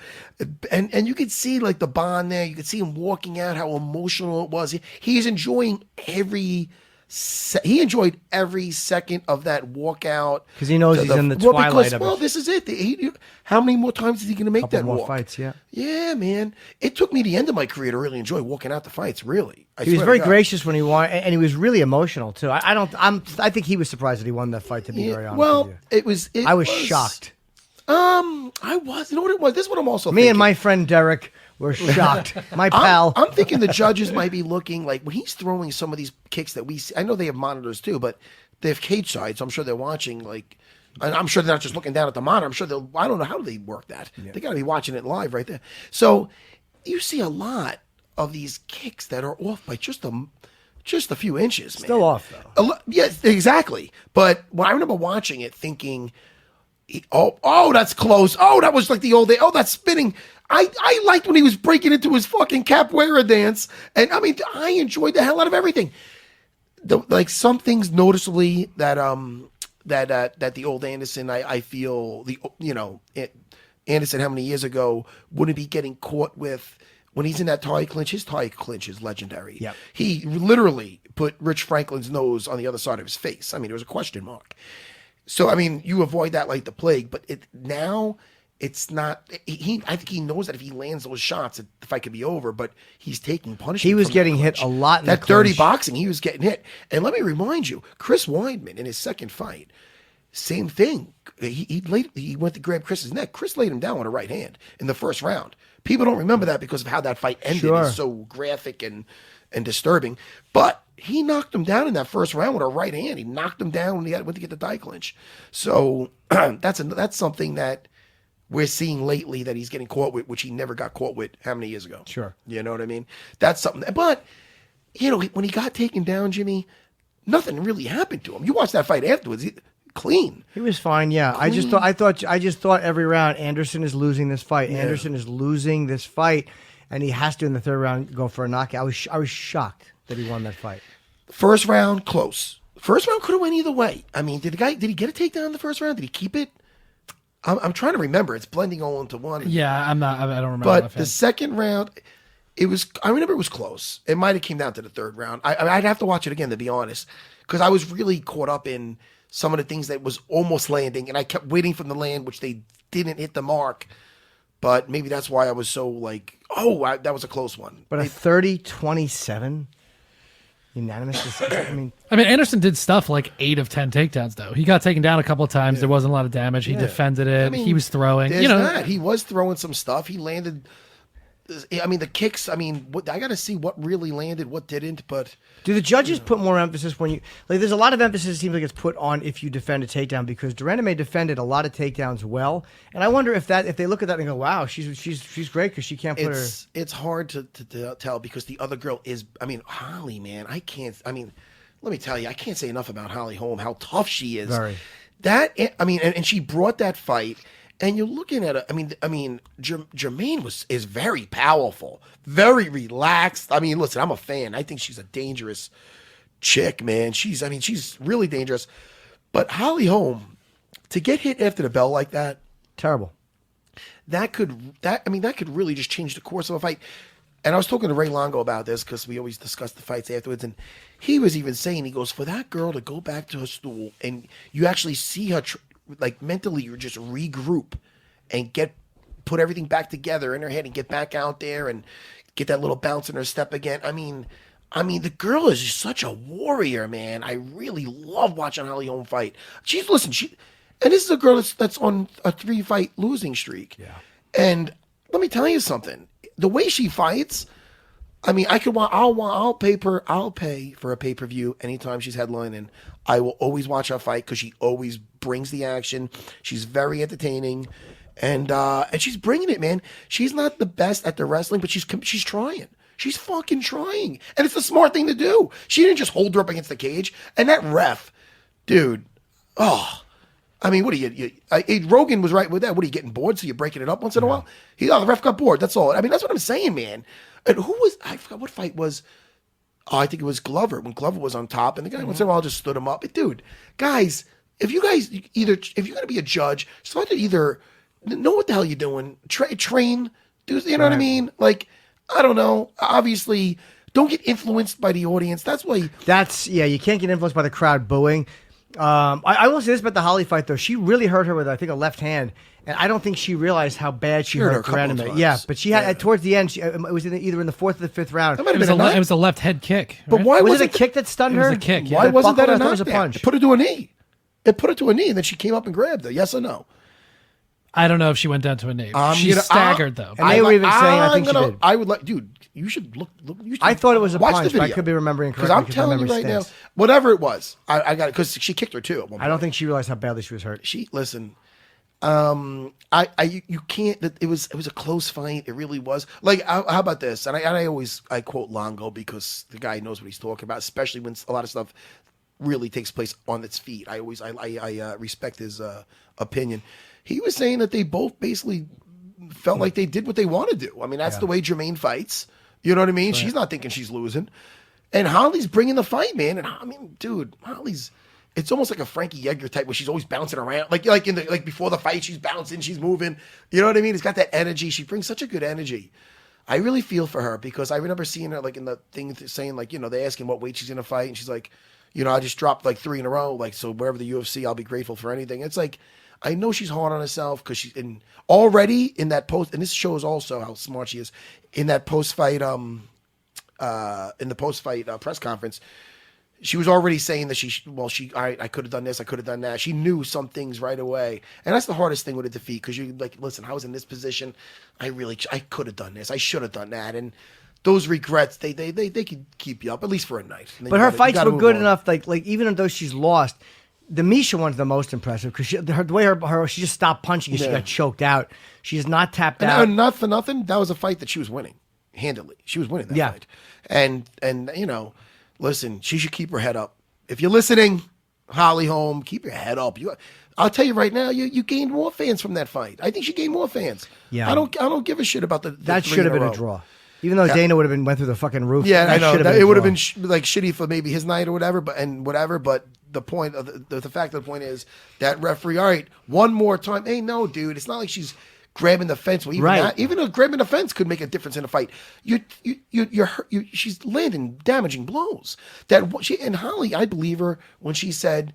B: And you could see the bond there. You could see him walking out, how emotional it was. He's enjoying he enjoyed every second of that walkout
A: because he knows he's in the twilight of it.
B: Well, this is it. How many more times is he going to make that
A: more
B: walk?
A: Fights, yeah.
B: Yeah, man. It took me the end of my career to really enjoy walking out the fights. Really,
A: he was very gracious when he won, and he was really emotional too. I think he was surprised that he won that fight. To be very honest, with you. I was shocked.
B: I was. You know what it was? This is what I'm also.
A: Me and my friend Derrick were shocked. My pal.
B: I'm thinking the judges might be looking like when he's throwing some of these kicks that we see. I know they have monitors too, but they have cage sides. So I'm sure they're watching. And I'm sure they're not just looking down at the monitor. I'm sure I don't know how they work that. Yeah. They got to be watching it live right there. So you see a lot of these kicks that are off by just a few inches. Man.
A: Still off though.
B: Yes, exactly. But when I remember watching it, thinking, oh, that's close. Oh, that was like the old day. Oh, that's spinning. I liked when he was breaking into his fucking capoeira dance. And I mean, I enjoyed the hell out of everything. Some things noticeably that that the old Anderson, I feel Anderson how many years ago wouldn't be getting caught with when he's in that tie clinch. His tie clinch is legendary.
A: Yep. He
B: literally put Rich Franklin's nose on the other side of his face. I mean, it was a question mark. So I mean, you avoid that like the plague. But now it's not. I think he knows that if he lands those shots, the fight could be over. But he's taking punishment.
A: He was getting hit a lot in
B: that
A: the
B: dirty
A: clinch.
B: boxing. He was getting hit. And let me remind you, Chris Weidman in his second fight. Same thing. He went to grab Chris's neck. Chris laid him down with a right hand in the first round. People don't remember that because of how that fight ended.
A: Sure.
B: It's so graphic and disturbing. But he knocked him down in that first round with a right hand. He knocked him down when he went to get the tie clinch. So that's something that we're seeing lately that he's getting caught with, which he never got caught with how many years ago?
A: Sure.
B: You know what I mean? That's something. But, when he got taken down, Jimmy, nothing really happened to him. You watch that fight afterwards. Clean.
A: He was fine, yeah.
B: Clean.
A: I just thought every round Anderson is losing this fight. Yeah. Anderson is losing this fight, and he has to in the third round go for a knockout. I was shocked that he won that fight.
B: First round close. First round could have went either way. I mean, did he get a takedown in the first round? Did he keep it? I'm trying to remember. It's blending all into one.
F: Yeah, I don't remember.
B: But the second round, I remember it was close. It might have came down to the third round. I'd have to watch it again to be honest, because I was really caught up in some of the things that was almost landing, and I kept waiting for them to land, which they didn't hit the mark. But maybe that's why I was so like, that was a close one.
A: But a 30-27 unanimous. I mean,
F: Anderson did stuff like 8 of 10 takedowns, though. He got taken down a couple of times. There wasn't a lot of damage. He defended it. He was throwing.
B: He was throwing some stuff. He landed. The kicks. I got to see what really landed, what didn't. But
A: do the judges put more emphasis when you There's a lot of emphasis it seems like it's put on if you defend a takedown, because Durandame defended a lot of takedowns well, and I wonder if they look at that and go, wow, she's great because she can't put her.
B: It's hard to tell because the other girl is. Holly, man, I can't. Let me tell you, I can't say enough about Holly Holm, how tough she is.
A: Very.
B: And she brought that fight. And you're looking at it. Jermaine is very powerful, very relaxed. Listen, I'm a fan. I think she's a dangerous chick, man. She's really dangerous. But Holly Holm, to get hit after the bell like that,
A: terrible.
B: That could really just change the course of a fight. And I was talking to Ray Longo about this because we always discuss the fights afterwards, and he was even saying, he goes, for that girl to go back to her stool and you actually see her. Mentally, you just regroup and put everything back together in her head and get back out there and get that little bounce in her step again. The girl is just such a warrior, man. I really love watching Holly Holm fight. And this is a girl that's on a 3-fight losing streak.
A: Yeah.
B: And let me tell you something. The way she fights, I'll pay for a pay-per-view anytime she's headlining. I will always watch her fight because she always brings the action. She's very entertaining, and she's bringing it, man. She's not the best at the wrestling, but she's trying. She's fucking trying, and it's the smart thing to do. She didn't just hold her up against the cage. And that ref, dude, what are you? Rogan was right with that. What are you getting bored? So you're breaking it up once in a while? The ref got bored. That's all. That's what I'm saying, man. And I forgot what fight was. I think it was Glover, when Glover was on top, and the guy once in a while just stood him up. But dude, guys, if you're going to be a judge, start to either know what the hell you're doing, train, do you know what I mean? I don't know. Obviously, don't get influenced by the audience. You can't get influenced by the crowd booing. I will say this about the Holly fight, though. She really hurt her with, I think, a left hand. And I don't think she realized how bad she hurt Durandame. Yeah, but she had towards the end. It was either in the 4th or the 5th round.
F: It was a left head kick.
B: But why
A: was it a kick that stunned her?
F: It was a kick. Yeah.
B: Why wasn't that a
A: knockdown?
B: knockdown? It put her to a knee. It put her to a knee, and then she came up and grabbed her. Yes or no?
F: I don't know if she went down to a knee. She staggered though.
A: And they were even saying, I think she did.
B: I would dude. You should look.
A: I thought it was a punch, but I could be remembering correctly.
B: Because I'm telling you right now, whatever it was, I got it because she kicked her too.
A: I don't think she realized how badly she was hurt.
B: Listen. You can't. It was a close fight. It really was. How about this? And I quote Longo because the guy knows what he's talking about, especially when a lot of stuff really takes place on its feet. I respect his opinion. He was saying that they both basically felt like they did what they want to do. That's the way Jermaine fights. You know what I mean? Right. She's not thinking she's losing, and Holly's bringing the fight, man. And dude, Holly's. it's almost like a Frankie Edgar type where she's always bouncing around, like before the fight, she's bouncing, she's moving. You know what I mean? It's got that energy. She brings such a good energy. I really feel for her because I remember seeing her like in the thing saying like, they asking what weight she's gonna fight, and she's like, I just dropped like 3 in a row, like so wherever the UFC, I'll be grateful for anything. It's like I know she's hard on herself because she's already in that post, and this shows also how smart she is in that post fight press conference. She was already saying that all right, I could have done this, I could have done that. She knew some things right away. And that's the hardest thing with a defeat, because you like, listen, I was in this position. I could have done this. I should have done that. And those regrets, they could keep you up, at least for a night.
A: But her fights were good enough, like even though she's lost, the Misha one's the most impressive, because the way she just stopped punching and she got choked out. She's not tapped out.
B: And not for nothing, that was a fight that she was winning handily. She was winning that fight. And listen, she should keep her head up. If you're listening, Holly Holm, keep your head up. I'll tell you right now, you gained more fans from that fight. I think she gained more fans.
A: Yeah,
B: I don't give a shit about the
A: that should have been a draw. Even though Dana would have went through the fucking roof.
B: Yeah, I know. It would have been shitty for maybe his night or whatever. But the point of the fact of the point is that referee. All right, one more time. Hey, no, dude. It's not like she's grabbing the fence. Well, even grabbing the fence could make a difference in a fight. She's landing damaging blows. And Holly, I believe her when she said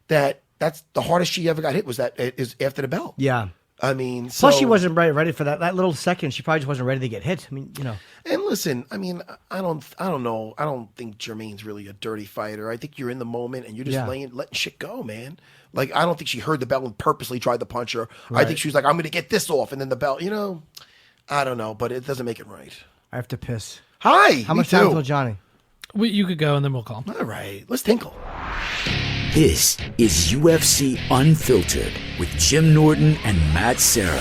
B: that that's the hardest she ever got hit was after the bell.
A: Yeah.
B: I mean,
A: plus she wasn't ready for that little second. She probably just wasn't ready to get hit. I mean,
B: And listen, I mean, I don't know. I don't think Jermaine's really a dirty fighter. I think you're in the moment and you're just letting shit go, man. Like, I don't think she heard the bell and purposely tried to punch her. Right. I think she was like, I'm going to get this off, and then the bell. I don't know, but it doesn't make it right.
A: I have to piss.
B: Hi.
A: How much time till Johnny?
F: You could go and then we'll call.
B: All right, let's tinkle.
E: This is UFC Unfiltered with Jim Norton and Matt Serra.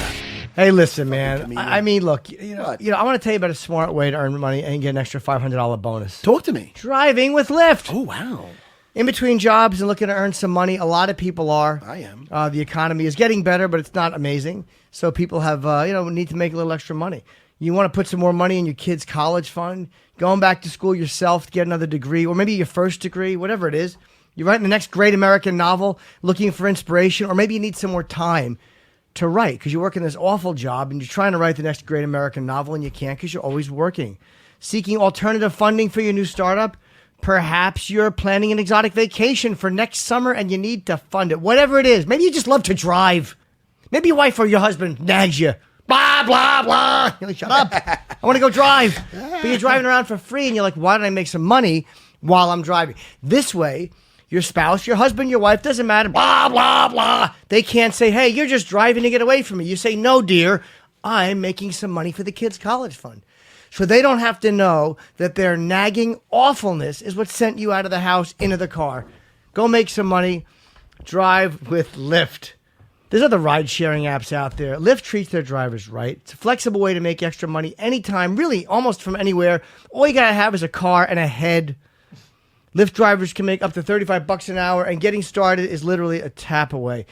A: Hey, listen, man. I mean, look, I want to tell you about a smart way to earn money and get an extra $500 bonus.
B: Talk to me.
A: Driving with Lyft.
B: Oh, wow.
A: In between jobs and looking to earn some money, a lot of people are.
B: I am.
A: The economy is getting better, but it's not amazing. So people have, need to make a little extra money. You want to put some more money in your kid's college fund, going back to school yourself to get another degree, or maybe your first degree, whatever it is. You're writing the next great American novel, looking for inspiration, or maybe you need some more time to write because you're working this awful job and you're trying to write the next great American novel and you can't because you're always working. Seeking alternative funding for your new startup? Perhaps you're planning an exotic vacation for next summer and you need to fund it. Whatever it is. Maybe you just love to drive. Maybe your wife or your husband nags you. Blah, blah, blah. You're like, shut up. I want to go drive. But you're driving around for free and you're like, why don't I make some money while I'm driving? This way, your spouse, your husband, your wife, doesn't matter, blah, blah, blah. They can't say, hey, you're just driving to get away from me. You say, no, dear, I'm making some money for the kids' college fund. So they don't have to know that their nagging awfulness is what sent you out of the house into the car. Go make some money. Drive with Lyft. There's other ride-sharing apps out there. Lyft treats their drivers right. It's a flexible way to make extra money anytime, really almost from anywhere. All you got to have is a car and a head. Lyft drivers can make up to $35 an hour, and getting started is literally a tap away.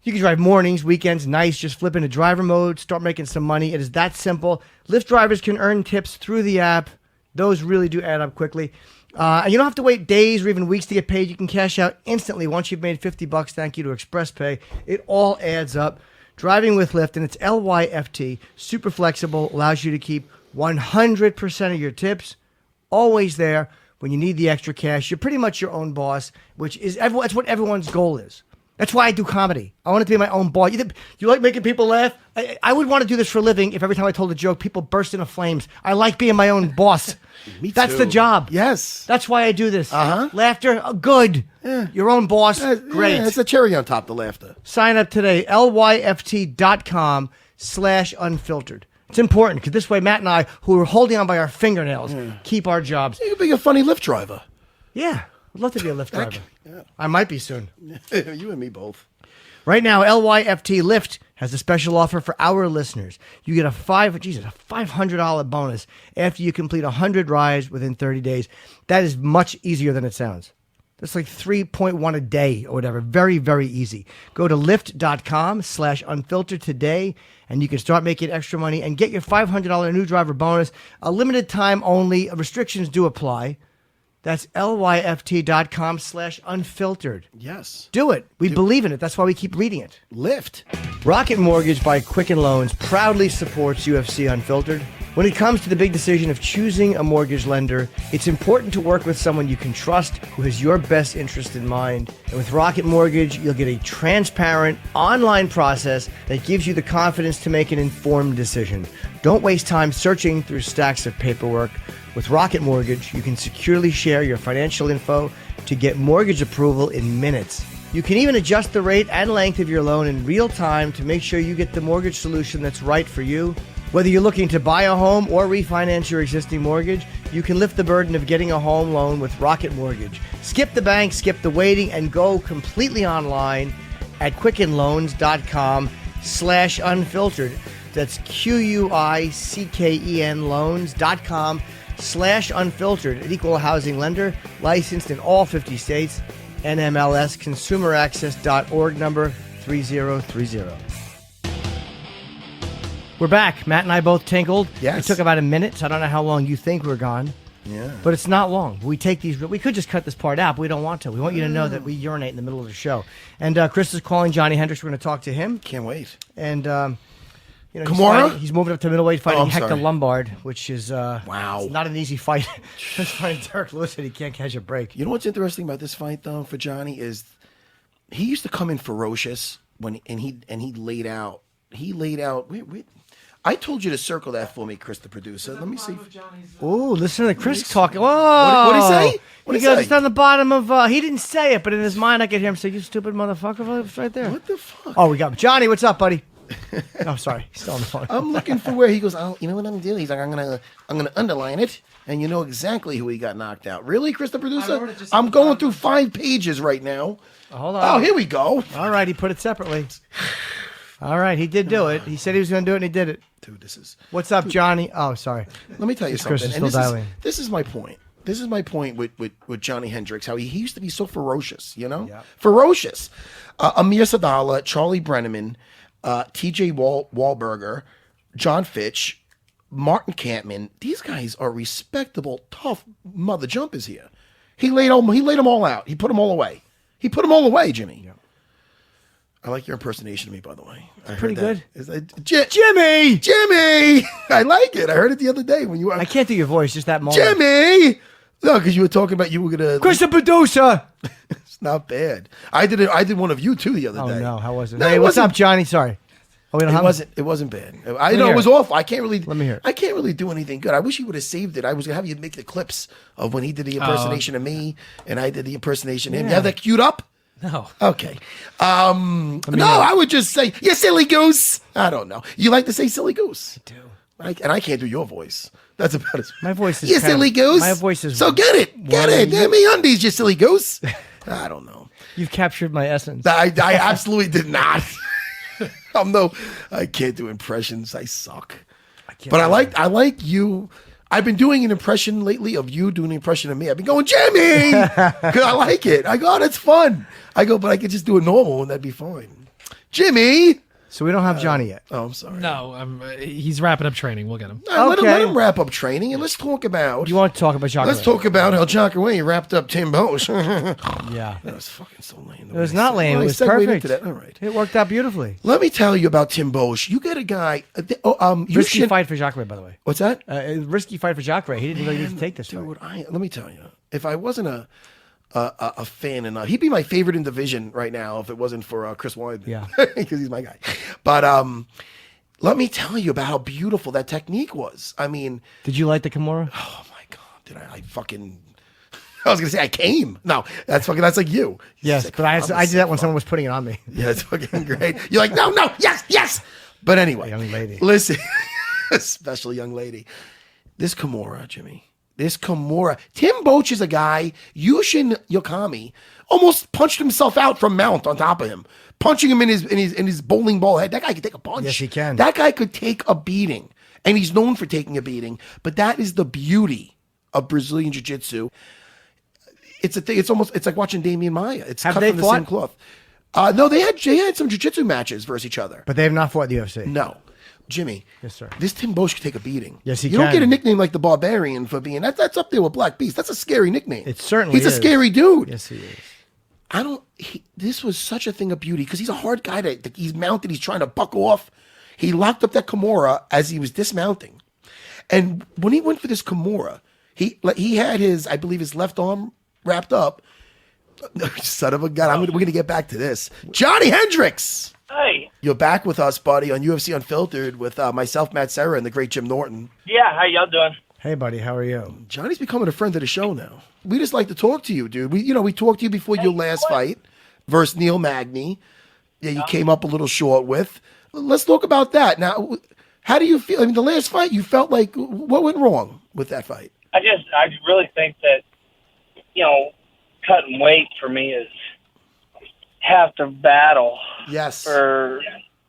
A: You can drive mornings, weekends, nights, just flip into driver mode, start making some money. It is that simple. Lyft drivers can earn tips through the app. Those really do add up quickly. And you don't have to wait days or even weeks to get paid. You can cash out instantly once you've made $50 thank you to ExpressPay. It all adds up. Driving with Lyft, and it's LYFT, super flexible, allows you to keep 100% of your tips, always there. When you need the extra cash, you're pretty much your own boss, that's what everyone's goal is. That's why I do comedy. I want to be my own boss. You like making people laugh? I would want to do this for a living if every time I told a joke, people burst into flames. I like being my own boss.
B: Me
A: That's
B: too.
A: the job.
B: Yes.
A: That's why I do this.
B: Uh-huh.
A: Laughter, good. Yeah. Your own boss, great.
B: Yeah, it's a cherry on top, the laughter.
A: Sign up today, lyft.com/unfiltered. It's important because this way Matt and I, who are holding on by our fingernails, keep our jobs.
B: You could be a funny Lyft driver.
A: Yeah. I'd love to be a Lyft driver. Yeah. I might be soon.
B: You and me both.
A: Right now, LYFT Lyft has a special offer for our listeners. You get a $500 bonus after you complete 100 rides within 30 days. That is much easier than it sounds. That's like 3.1 a day or whatever. Very, very easy. Go to lyft.com/unfiltered today, and you can start making extra money and get your $500 new driver bonus. A limited time only. Restrictions do apply. That's lyft.com/unfiltered.
B: Yes.
A: Do it. We believe in it. That's why we keep reading it.
B: Lift.
A: Rocket Mortgage by Quicken Loans proudly supports UFC Unfiltered. When it comes to the big decision of choosing a mortgage lender, it's important to work with someone you can trust who has your best interest in mind. And with Rocket Mortgage, you'll get a transparent online process that gives you the confidence to make an informed decision. Don't waste time searching through stacks of paperwork. With Rocket Mortgage, you can securely share your financial info to get mortgage approval in minutes. You can even adjust the rate and length of your loan in real time to make sure you get the mortgage solution that's right for you. Whether you're looking to buy a home or refinance your existing mortgage, you can lift the burden of getting a home loan with Rocket Mortgage. Skip the bank, skip the waiting, and go completely online at quickenloans.com/unfiltered. That's QUICKEN loans.com/unfiltered. An equal housing lender, licensed in all 50 states. NMLS consumeraccess.org number 3030. We're back. Matt and I both tinkled.
B: Yes.
A: It took about a minute, so I don't know how long you think we're gone.
B: Yeah.
A: But it's not long. We take these. We could just cut this part out, but we don't want to. We want you to know that we urinate in the middle of the show. And Chris is calling Johny Hendricks. We're going to talk to him.
B: Can't wait.
A: And he's
B: Kimura?
A: he's moving up to middleweight fighting
B: I'm
A: Hector
B: sorry.
A: Lombard, which is
B: Wow.
A: it's not an easy fight. Just fighting Derrick Lewis, and he can't catch a break.
B: You know what's interesting about this fight, though, for Johny is he used to come in ferocious and he laid out. He laid out. Wait. I told you to circle that for me, Chris, the producer. Let me see.
A: Ooh, listen to Chris talking. Whoa!
B: What did he say? What
A: He
B: did he
A: goes,
B: say?
A: it's on the bottom of. He didn't say it, but in his mind, I could hear him say, "You stupid motherfucker!" It's right there.
B: What the fuck?
A: Oh, we got him. Johny. What's up, buddy? Oh, sorry. He's still on the phone.
B: I'm looking for where he goes. Oh, you know what I'm doing? He's like, I'm gonna underline it, and you know exactly who he got knocked out. Really, Chris, the producer? I'm going through 5 pages right now.
A: Hold on.
B: Oh, here we go.
A: All right, he put it separately. All right, he did do it. He said he was going to do it, and he did it.
B: Dude, this is.
A: What's up, Johny? Oh, sorry.
B: Let me tell you
A: Chris
B: something.
A: is
B: And
A: still dialing.
B: this is my point. This is my point with Johny Hendricks. How he used to be so ferocious, you know, ferocious. Amir Sadala, Charlie Brenneman, T.J. Wahlberger, John Fitch, Martin Kampman. These guys are respectable, tough mother jumpers here. He laid them all out. He put them all away. Jimmy. Yeah. I like your impersonation of me, by the way.
A: Pretty good.
B: Jimmy! I like it. I heard it the other day when you were.
A: I can't do your voice, just that moment.
B: Jimmy! No, because you were talking about you were going to.
A: Chris, the producer!
B: It's not bad. I did one of you, too, the other day.
A: Oh, no. How was it?
B: No,
A: hey,
B: it
A: what's
B: wasn't-
A: up, Johny? Sorry. Oh, we don't have
B: It wasn't bad. I
A: me
B: know
A: hear
B: it was
A: it.
B: awful. I can't really.
A: Let me hear it.
B: I can't really do anything good. I wish he would have saved it. I was gonna have you make the clips of when he did the impersonation of me and I did the impersonation of him. You have that queued up?
F: No.
B: Okay. No, I would just say, you silly goose. I don't know. You like to say silly goose?
A: I do.
B: And I can't do your voice. That's about as
A: My voice is
B: you
A: kind
B: silly
A: of-
B: goose.
A: my voice is
B: so get it. Give me undies, you silly goose. I don't know.
A: You've captured my essence.
B: I absolutely did not. I can't do impressions. I suck. But I like you. I've been doing an impression lately of you doing an impression of me. I've been going, Jimmy, because I like it. I go, oh, that's fun. I go, but I could just do it normal and that'd be fine. Jimmy.
A: So we don't have Johny yet.
B: Oh, I'm sorry.
F: No, he's wrapping up training. We'll get him.
B: Let him wrap up training and let's talk about.
A: You want to talk about Jacare?
B: Let's talk about how Jacare wrapped up Tim Bosch.
A: Yeah.
B: That was fucking so lame.
A: It was not lame.
B: Well,
A: It was
B: segued
A: perfect.
B: into that. All right.
A: It worked out beautifully.
B: Let me tell you about Tim Bosch. You get a guy.
A: Risky fight for Jacare, by the way.
B: What's that?
A: Risky fight for Jacare. He didn't really need to take this fight.
B: Dude, let me tell you, if I wasn't a fan enough, he'd be my favorite in division right now if it wasn't for Chris Weidman.
A: Yeah.
B: Because he's my guy. But let me tell you about how beautiful that technique was. I mean,
A: Did you like the Kimura?
B: oh my God, did I fucking. I was gonna say I came. No, that's like you.
A: Yes,
B: Sick
A: but I
B: fuck.
A: did that when someone was putting it on me.
B: Yeah, it's fucking great. You're like, no, yes. But anyway,
A: Young lady.
B: Listen, especially young lady. This Kimura, Jimmy. This Kimura. Tim Boach is a guy. Yushin Yokami almost punched himself out from mount on top of him, punching him in his bowling ball head. That guy could take a punch.
A: Yes, he can.
B: That guy could take a beating, and he's known for taking a beating. But that is the beauty of Brazilian Jiu-Jitsu. It's a thing. It's like watching Damian Maia. It's
A: Have
B: cut
A: they
B: from the
A: fought?
B: same cloth. No, they had some jiu-jitsu matches versus each other.
A: But they have not fought the UFC.
B: No. Jimmy.
A: Yes, sir.
B: This Tim Bosch could take a beating.
A: Yes, he
B: You
A: can.
B: don't get a nickname like the Barbarian for being that's up there with Black Beast. That's a scary nickname.
A: It certainly
B: He's
A: is.
B: a scary dude.
A: Yes, he is.
B: This was such a thing of beauty because he's a hard guy he's mounted. He's trying to buck off. He locked up that Kimura as he was dismounting. And when he went for this Kimura, he had I believe his left arm wrapped up. Son of a gun. We're going to get back to this. Johny Hendricks.
H: Hey.
B: You're back with us, buddy, on UFC Unfiltered with myself, Matt Serra, and the great Jim Norton.
H: Yeah, how y'all doing?
A: Hey, buddy, how are you?
B: Johnny's becoming a friend of the show now. We just like to talk to you, dude. We talked to you before your last fight versus Neil Magny. Yeah, you came up a little short with. Let's talk about that. Now, how do you feel? I mean, the last fight, you felt like, what went wrong with that fight?
H: I really think that, cutting weight for me is half the battle.
B: Yes.
H: For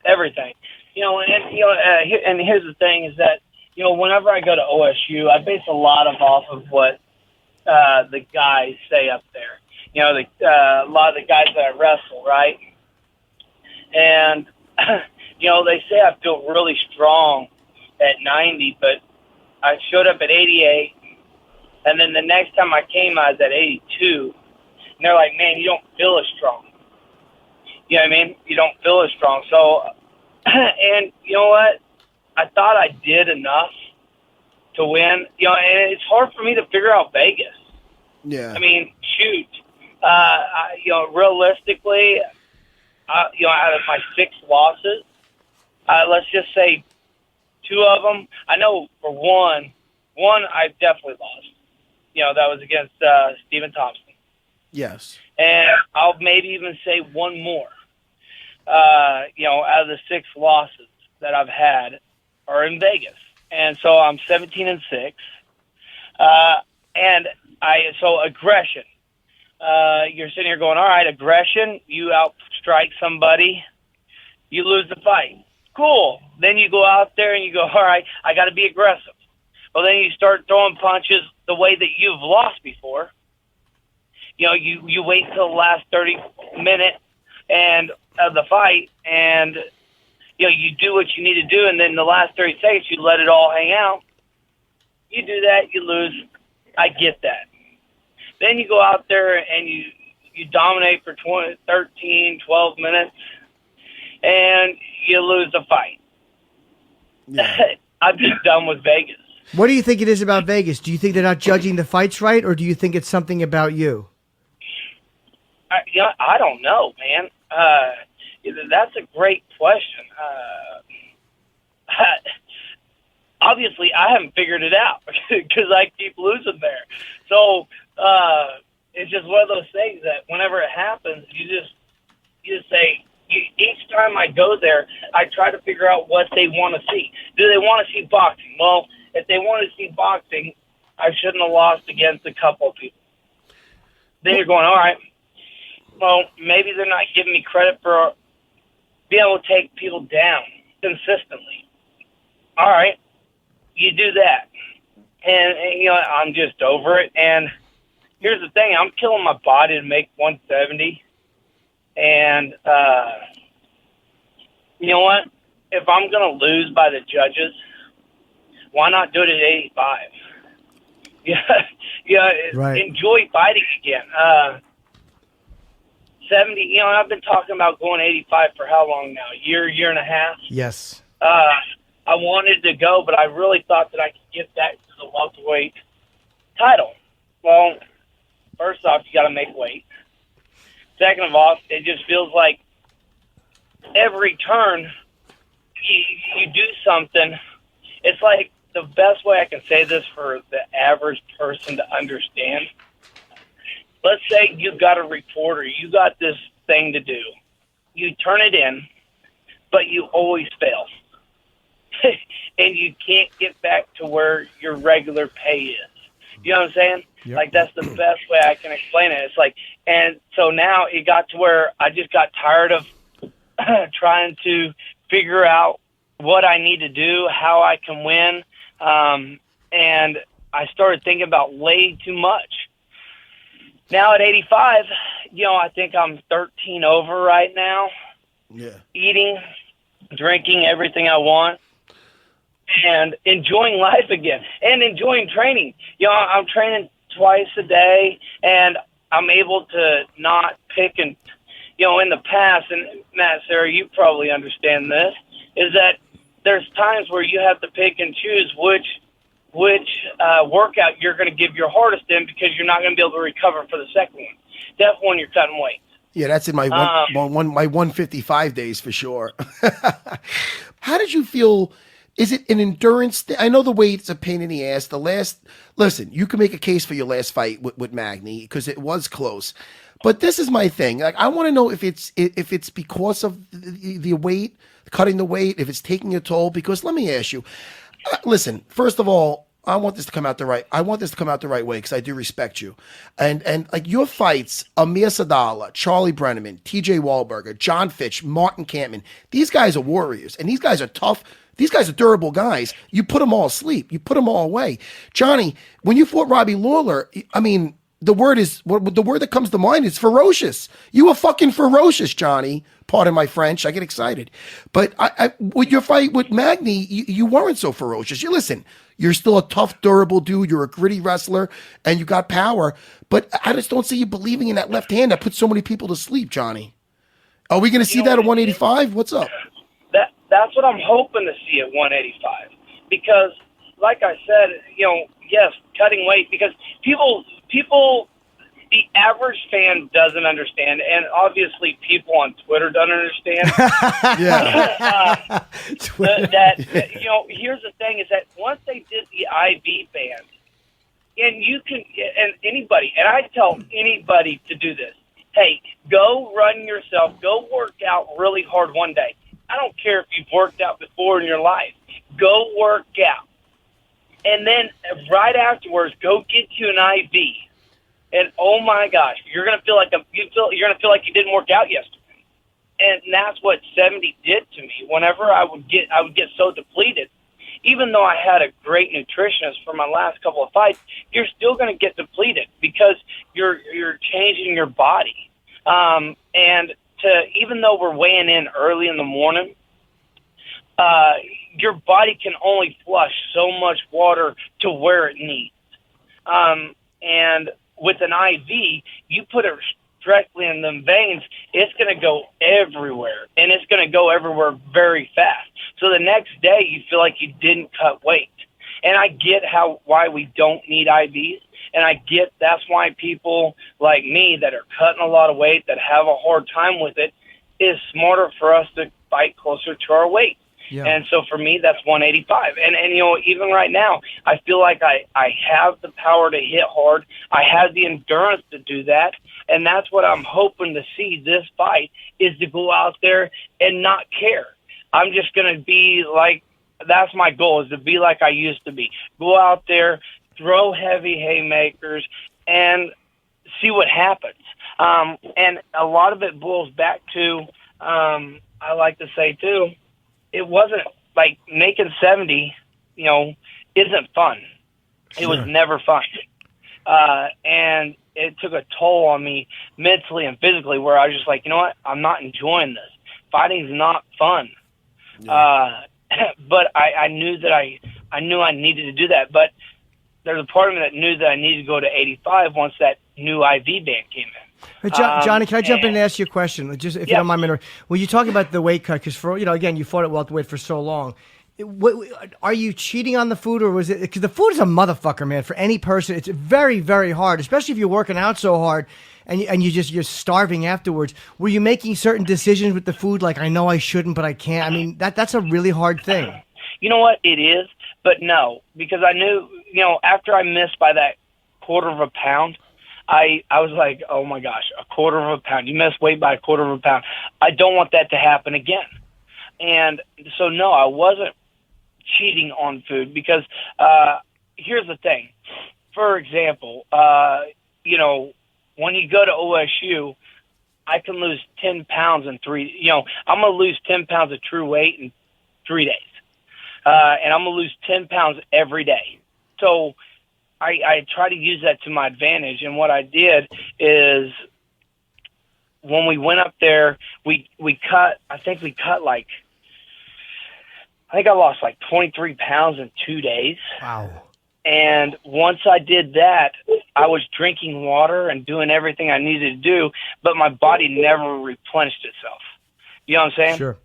H: everything. And here's the thing is that, whenever I go to OSU, I base a lot off of what the guys say up there. A lot of the guys that I wrestle, right? And, they say I feel really strong at 90, but I showed up at 88, and then the next time I came, I was at 82. And they're like, man, you don't feel as strong. You know what I mean? You don't feel as strong. So, and you know what? I thought I did enough to win. And it's hard for me to figure out Vegas.
B: Yeah.
H: I mean, shoot. Realistically, out of my 6 losses, let's just say 2 of them. I know for one I definitely lost. That was against Stephen Thompson.
B: Yes.
H: And I'll maybe even say 1 more. Out of the 6 losses that I've had are in Vegas. And so I'm 17-6. So aggression. You're sitting here going, all right, aggression, you outstrike somebody, you lose the fight. Cool. Then you go out there and you go, all right, I got to be aggressive. Well, then you start throwing punches the way that you've lost before. You wait till the last 30 minutes and of the fight, and you do what you need to do, and then the last 30 seconds you let it all hang out. You do that, you lose. I get that. Then you go out there and you dominate for 12 minutes, and you lose the fight. Yeah. I'm just done with Vegas.
A: What do you think it is about Vegas? Do you think they're not judging the fights right, or do you think it's something about you?
H: I don't know, man. That's a great question. Obviously, I haven't figured it out because I keep losing there. So it's just one of those things that whenever it happens, you just say, each time I go there, I try to figure out what they want to see. Do they want to see boxing? Well, if they want to see boxing, I shouldn't have lost against a couple of people. Then you're going, all right, well, maybe they're not giving me credit for being able to take people down consistently. All right, you do that. And I'm just over it. And here's the thing. I'm killing my body to make 170. And you know what? If I'm going to lose by the judges, why not do it at 85?
A: Right.
H: Enjoy fighting again. 70, I've been talking about going 85 for how long now? Year and a half?
A: Yes.
H: I wanted to go, but I really thought that I could get that to the welterweight title. Well, first off, you got to make weight. Second of all, it just feels like every turn you do something. It's like the best way I can say this for the average person to understand. Let's say you got a reporter, you got this thing to do. You turn it in, but you always fail. And you can't get back to where your regular pay is. You know what I'm saying?
A: Yep.
H: Like, that's the best way I can explain it. It's like, and so now it got to where I just got tired of trying to figure out what I need to do, how I can win. And I started thinking about way too much. Now at 85, I think I'm 13 over right now.
B: Yeah.
H: Eating, drinking, everything I want. and enjoying life again and enjoying training. I'm training twice a day, and I'm able to not pick and, in the past, and Matt, Sarah, you probably understand this, is that there's times where you have to pick and choose which workout you're going to give your hardest in because you're not going to be able to recover for the second one. That's when you're cutting weight.
B: Yeah, that's in my my 155 days for sure. How did you feel? Is it an endurance? I know the weight's a pain in the ass. Listen, you can make a case for your last fight with Magny because it was close. But this is my thing. Like, I want to know if it's because of the weight, cutting the weight, if it's taking a toll. Because let me ask you, listen. First of all, I want this to come out the right way because I do respect you, and like your fights, Amir Sadala, Charlie Brenneman, T.J. Wahlberger, John Fitch, Martin Kampman. These guys are warriors, and these guys are tough. These guys are durable guys. You put them all asleep. You put them all away. Johnny, when you fought Robbie Lawler, I mean, the word that comes to mind is ferocious. You were fucking ferocious, Johnny. Pardon my French. I get excited. But with your fight with Magny, you weren't so ferocious. Listen, you're still a tough, durable dude. You're a gritty wrestler, and you got power. But I just don't see you believing in that left hand that puts so many people to sleep, Johnny. Are we going to see that at 185? What's up?
H: That's what I'm hoping to see at 185. Because, like I said, yes, cutting weight. Because people, the average fan doesn't understand, and obviously people on Twitter don't understand. Here's the thing: is that once they did the IV ban, and anybody, and I tell anybody to do this: hey, go run yourself, go work out really hard one day. I don't care if you've worked out before in your life. Go work out, and then right afterwards, go get you an IV. And oh my gosh, you're gonna feel like you didn't work out yesterday, and that's what 70 did to me. Whenever I would get so depleted, even though I had a great nutritionist for my last couple of fights, you're still gonna get depleted because you're changing your body. Even though we're weighing in early in the morning, your body can only flush so much water to where it needs, and with an IV, you put it directly in them veins, it's going to go everywhere, and it's going to go everywhere very fast. So the next day, you feel like you didn't cut weight. And I get why we don't need IVs, and I get that's why people like me that are cutting a lot of weight, that have a hard time with it, is smarter for us to fight closer to our weight. Yeah. And so for me, that's 185. And even right now, I feel like I have the power to hit hard. I have the endurance to do that. And that's what I'm hoping to see this fight, is to go out there and not care. I'm just going to be like, that's my goal, is to be like I used to be. Go out there, throw heavy haymakers, and see what happens. And a lot of it boils back to, I like to say too, it wasn't like making 70, isn't fun. Sure. It was never fun. And it took a toll on me mentally and physically, where I was just like, you know what? I'm not enjoying this. Fighting's not fun. Yeah. But I knew that I knew I needed to do that. But there's a part of me that knew that I needed to go to 85 once that new IV ban came in.
A: Hey, Johnny, can I jump in and ask you a question? Just if you don't mind, when you talk about the weight cut, because again, you fought at welterweight for so long. Are you cheating on the food, or was it because the food is a motherfucker, man? For any person, it's very, very hard, especially if you're working out so hard and you're starving afterwards. Were you making certain decisions with the food, like I know I shouldn't, but I can't? I mean, that's a really hard thing.
H: You know what? It is, but no, because I knew, after I missed by that quarter of a pound. I was like, oh my gosh, a quarter of a pound. You missed weight by a quarter of a pound. I don't want that to happen again. And so, no, I wasn't cheating on food because here's the thing. For example, when you go to OSU, I can lose 10 pounds in I'm going to lose 10 pounds of true weight in 3 days. And I'm going to lose 10 pounds every day. So I try to use that to my advantage, and what I did is when we went up there, we cut like I think I lost like 23 pounds in 2 days.
A: Wow.
H: And once I did that, I was drinking water and doing everything I needed to do, but my body never replenished itself. You know what I'm saying?
A: Sure.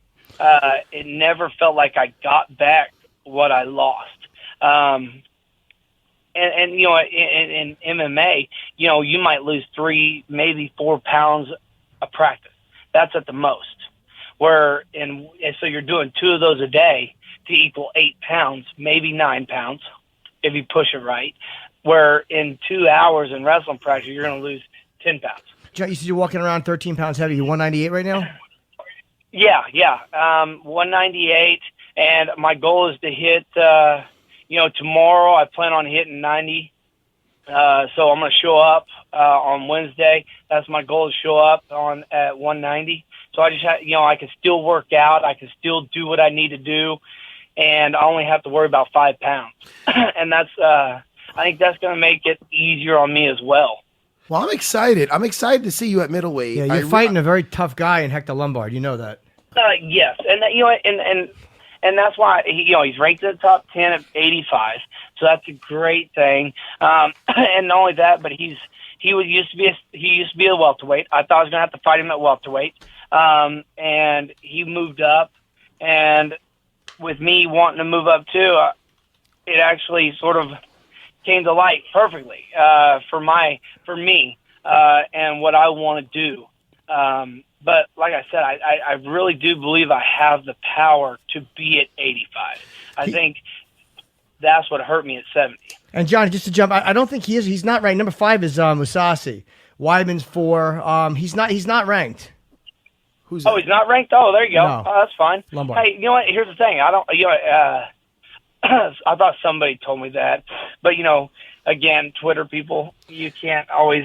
H: It never felt like I got back what I lost. And you know, in MMA, you know, you might lose 3, maybe 4 pounds a practice. That's at the most. And so you're doing 2 of those a day to equal 8 pounds, maybe 9 pounds, if you push it right. Where in 2 hours in wrestling practice, you're going to lose 10 pounds.
A: John, you said you're walking around 13 pounds heavy. You're 198 right now?
H: Yeah. 198, and my goal is to hit, tomorrow I plan on hitting 90. So I'm going to show up on Wednesday. That's my goal, to show up at 190. So I just I can still work out. I can still do what I need to do, and I only have to worry about 5 pounds. And that's I think that's going to make it easier on me as well.
B: Well, I'm excited. I'm excited to see you at middleweight.
A: Yeah, you're fighting a very tough guy in Hector Lombard. You know that.
H: Yes, and and that's why he's ranked in the top 10 at 85, so that's a great thing. And not only that, but he used to be a welterweight. I thought I was gonna have to fight him at welterweight, and he moved up. And with me wanting to move up too, it actually sort of came to light perfectly for me and what I want to do. But like I said, I really do believe I have the power to be at 85. I think that's what hurt me at 70.
A: And John, just to jump, I don't think he is. He's not ranked. Number 5 is Musasi. Weidman's 4. He's not ranked.
H: He's not ranked? Oh, there you go.
A: No.
H: Oh, that's fine.
A: Lombard.
H: Hey, you know what? Here's the thing. I thought somebody told me that, but again, Twitter people, you can't always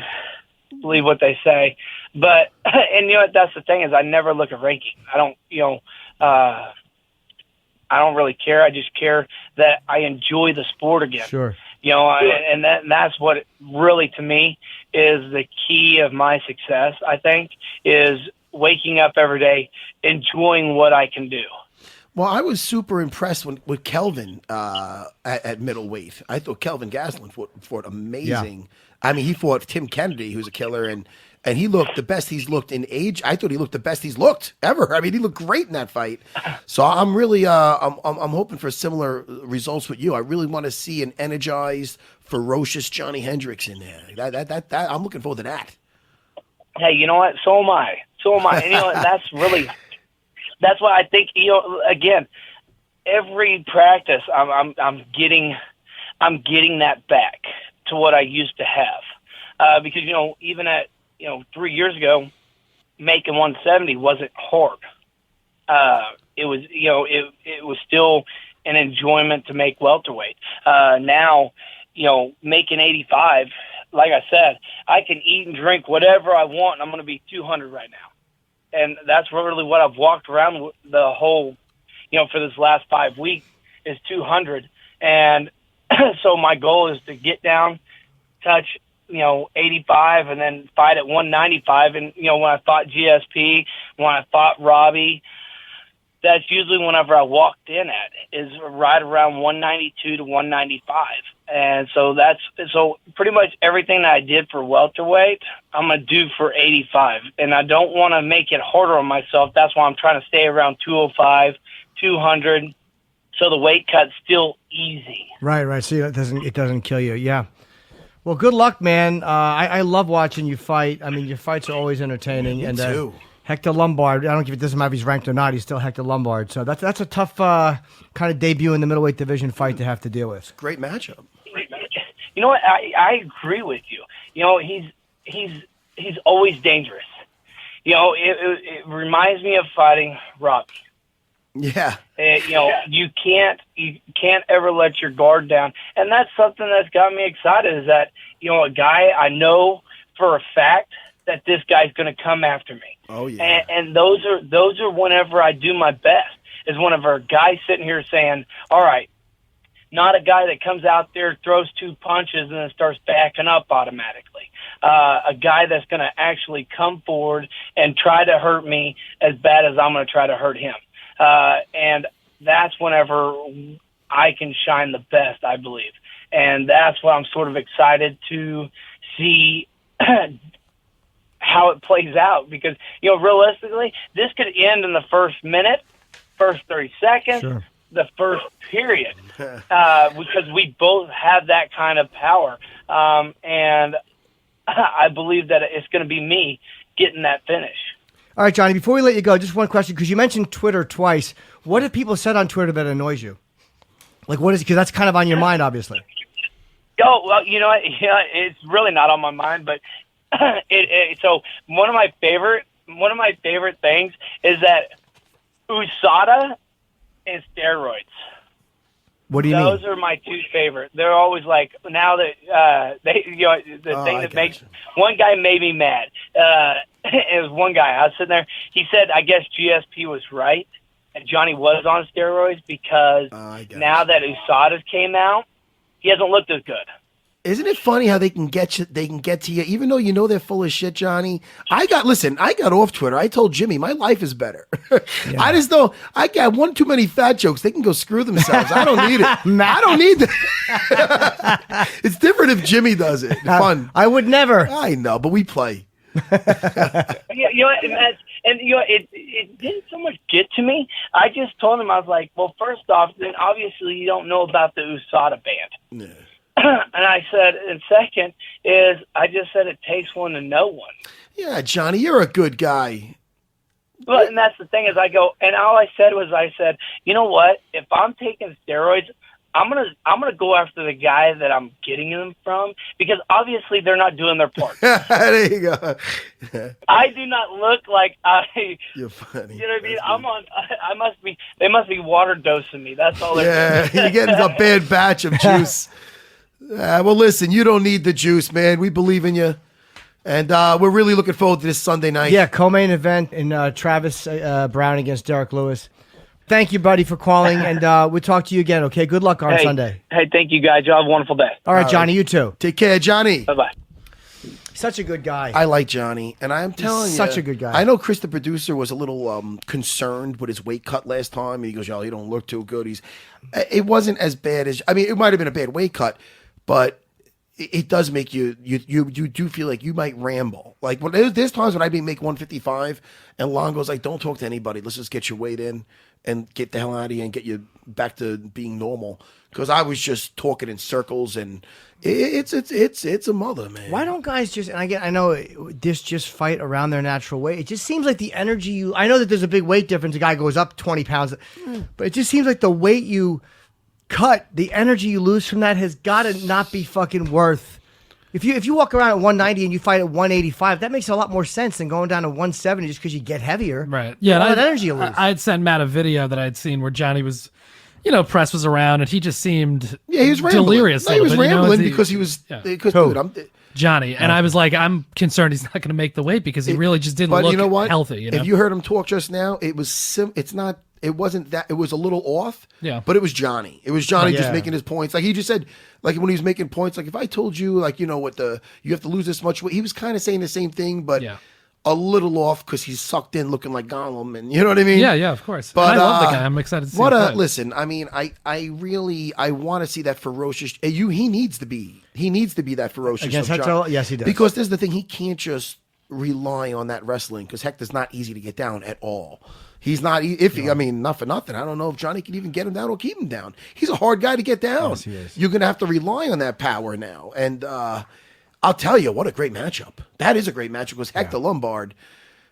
H: believe what they say. But and that's the thing, is I never look at ranking. I don't I don't really care. I just care that I enjoy the sport again.
A: Sure.
H: And that's what really, to me, is the key of my success, I think, is waking up every day, enjoying what I can do.
B: Well, I was super impressed with Kelvin at middleweight. I thought Kelvin Gastelum fought amazing. Yeah. I mean, he fought Tim Kennedy, who's a killer, and he looked the best he's looked in age. I thought he looked the best he's looked ever. I mean, he looked great in that fight. So I'm really I'm hoping for similar results with you. I really want to see an energized, ferocious Johny Hendricks in there. That I'm looking forward to that.
H: Hey, you know what? So am I. And that's why I think, again, every practice I'm getting that back to what I used to have. Because, even at, 3 years ago, making 170 wasn't hard. It was, it was still an enjoyment to make welterweight. Now, making 85, like I said, I can eat and drink whatever I want, and I'm going to be 200 right now. And that's really what I've walked around with the whole, for this last 5 weeks, is 200. And so my goal is to get down, touch, 85, and then fight at 195. And, when I fought GSP, when I fought Robbie, that's usually whenever I walked in at, is right around 192 to 195. And so so pretty much everything that I did for welterweight, I'm going to do for 85. And I don't want to make it harder on myself. That's why I'm trying to stay around 205, 200, so the weight cut's still easy.
A: Right. So it doesn't kill you. Yeah. Well, good luck, man. I love watching you fight. I mean, your fights are always entertaining.
B: Me too.
A: Hector Lombard, I don't give it doesn't matter if he's ranked or not. He's still Hector Lombard. So that's a tough kind of debut in the middleweight division fight to have to deal with.
B: Great matchup.
H: You know what? I agree with you. He's always dangerous. It reminds me of fighting Robbie.
B: Yeah.
H: You can't ever let your guard down, and that's something that's got me excited. Is that a guy I know for a fact that this guy's going to come after me.
B: Oh yeah.
H: And those are whenever I do my best. Is whenever a guy sitting here saying, "All right," not a guy that comes out there, throws 2 punches, and then starts backing up automatically. A guy that's going to actually come forward and try to hurt me as bad as I'm going to try to hurt him. And that's whenever I can shine the best, I believe. And that's what I'm sort of excited to see how it plays out. Because, realistically, this could end in the first minute, first 30 seconds,
A: Sure.
H: the first period, because we both have that kind of power. And I believe that it's going to be me getting that finish.
A: All right, Johnny, before we let you go, just one question, because you mentioned Twitter twice. What have people said on Twitter that annoys you? Like, what is it? Because that's kind of on your mind, obviously.
H: Oh, well, it's really not on my mind, but so one of my favorite things is that USADA and steroids.
A: What do you mean?
H: Those are my two favorite. They're always like, now that thing that makes one guy made me mad. It was one guy. I was sitting there. He said, I guess GSP was right, and Johny was on steroids because now that USADA came out, he hasn't looked as good.
B: Isn't it funny how they can get you? They can get to you, even though you know they're full of shit, Johnny. I got off Twitter. I told Jimmy my life is better. Yeah. I just know I got one too many fat jokes. They can go screw themselves. I don't need it. I don't need that. It's different if Jimmy does it. Fun.
A: I would never.
B: I know, but we play.
H: It didn't so much get to me. I just told him, I was like, well, first off, then obviously you don't know about the USADA band.
B: Yeah.
H: And I said, and second is, I just said it takes one to know one.
B: Yeah, Johnny, you're a good guy.
H: Well, and that's the thing is, I go, and all I said was, you know what? If I'm taking steroids, I'm gonna go after the guy that I'm getting them from, because obviously they're not doing their part.
B: There you go.
H: I do not look like I.
B: You're funny.
H: You know what I mean? I'm on. I must be. They must be water dosing me. That's all.
B: Yeah, you're getting a bad batch of juice. Well, listen, you don't need the juice, man. We believe in you. And we're really looking forward to this Sunday night.
A: Yeah, co-main event in Travis Brown against Derrick Lewis. Thank you, buddy, for calling, and we'll talk to you again, okay? Good luck on Sunday.
H: Hey, thank you, guys. You have a wonderful day.
A: All right, Johnny, you too.
B: Take care, Johnny.
H: Bye-bye.
A: Such a good guy.
B: I like Johnny, and I'm telling you.
A: Such a good guy.
B: I know Chris, the producer, was a little concerned with his weight cut last time. He goes, "Yo, he don't look too good." It wasn't as bad as, I mean, it might have been a bad weight cut, but it does make you do feel like you might ramble. Like, when there's times when I make 155, and Longo's like, "Don't talk to anybody. Let's just get your weight in and get the hell out of here and get you back to being normal." Because I was just talking in circles, and it's a mother, man.
A: Why don't guys just, and I know this, just fight around their natural weight? It just seems like the energy I know that there's a big weight difference. A guy goes up 20 pounds, but it just seems like the weight you cut, the energy you lose from that has got to not be fucking worth. If you walk around at 190 and you fight at 185, that makes a lot more sense than going down to 170 just because you get heavier.
F: Right. Yeah.
A: All that energy you lose.
F: I had sent Matt a video that I'd seen where Johnny was, press was around, and he just seemed
B: he was rambling.
F: delirious.
B: No, he was rambling because he was. Because
F: Johnny, and I was like, I'm concerned he's not going to make the weight because he really just didn't look healthy.
B: If you heard him talk just now, it was it's not. It wasn't that. It was a little off.
F: Yeah.
B: But it was Johnny. It was Johnny just making his points. Like he just said, like when he was making points, like if I told you, like, you have to lose this much weight, he was kind of saying the same thing, but a little off because he's sucked in looking like Gollum, and you know what I mean?
F: Yeah, of course.
B: But
F: I love the guy. I'm excited to see him.
B: Listen, I mean, I want to see that ferocious. He needs to be that ferocious
A: against
B: of
A: Hector. Yes, he does.
B: Because this is the thing, he can't just rely on that wrestling, because Hector's not easy to get down at all. He's not iffy. I mean, not for nothing. I don't know if Johnny can even get him down or keep him down. He's a hard guy to get down.
A: Yes, he is.
B: You're going to have to rely on that power now. And I'll tell you, what a great matchup. That is a great matchup because Hector Lombard,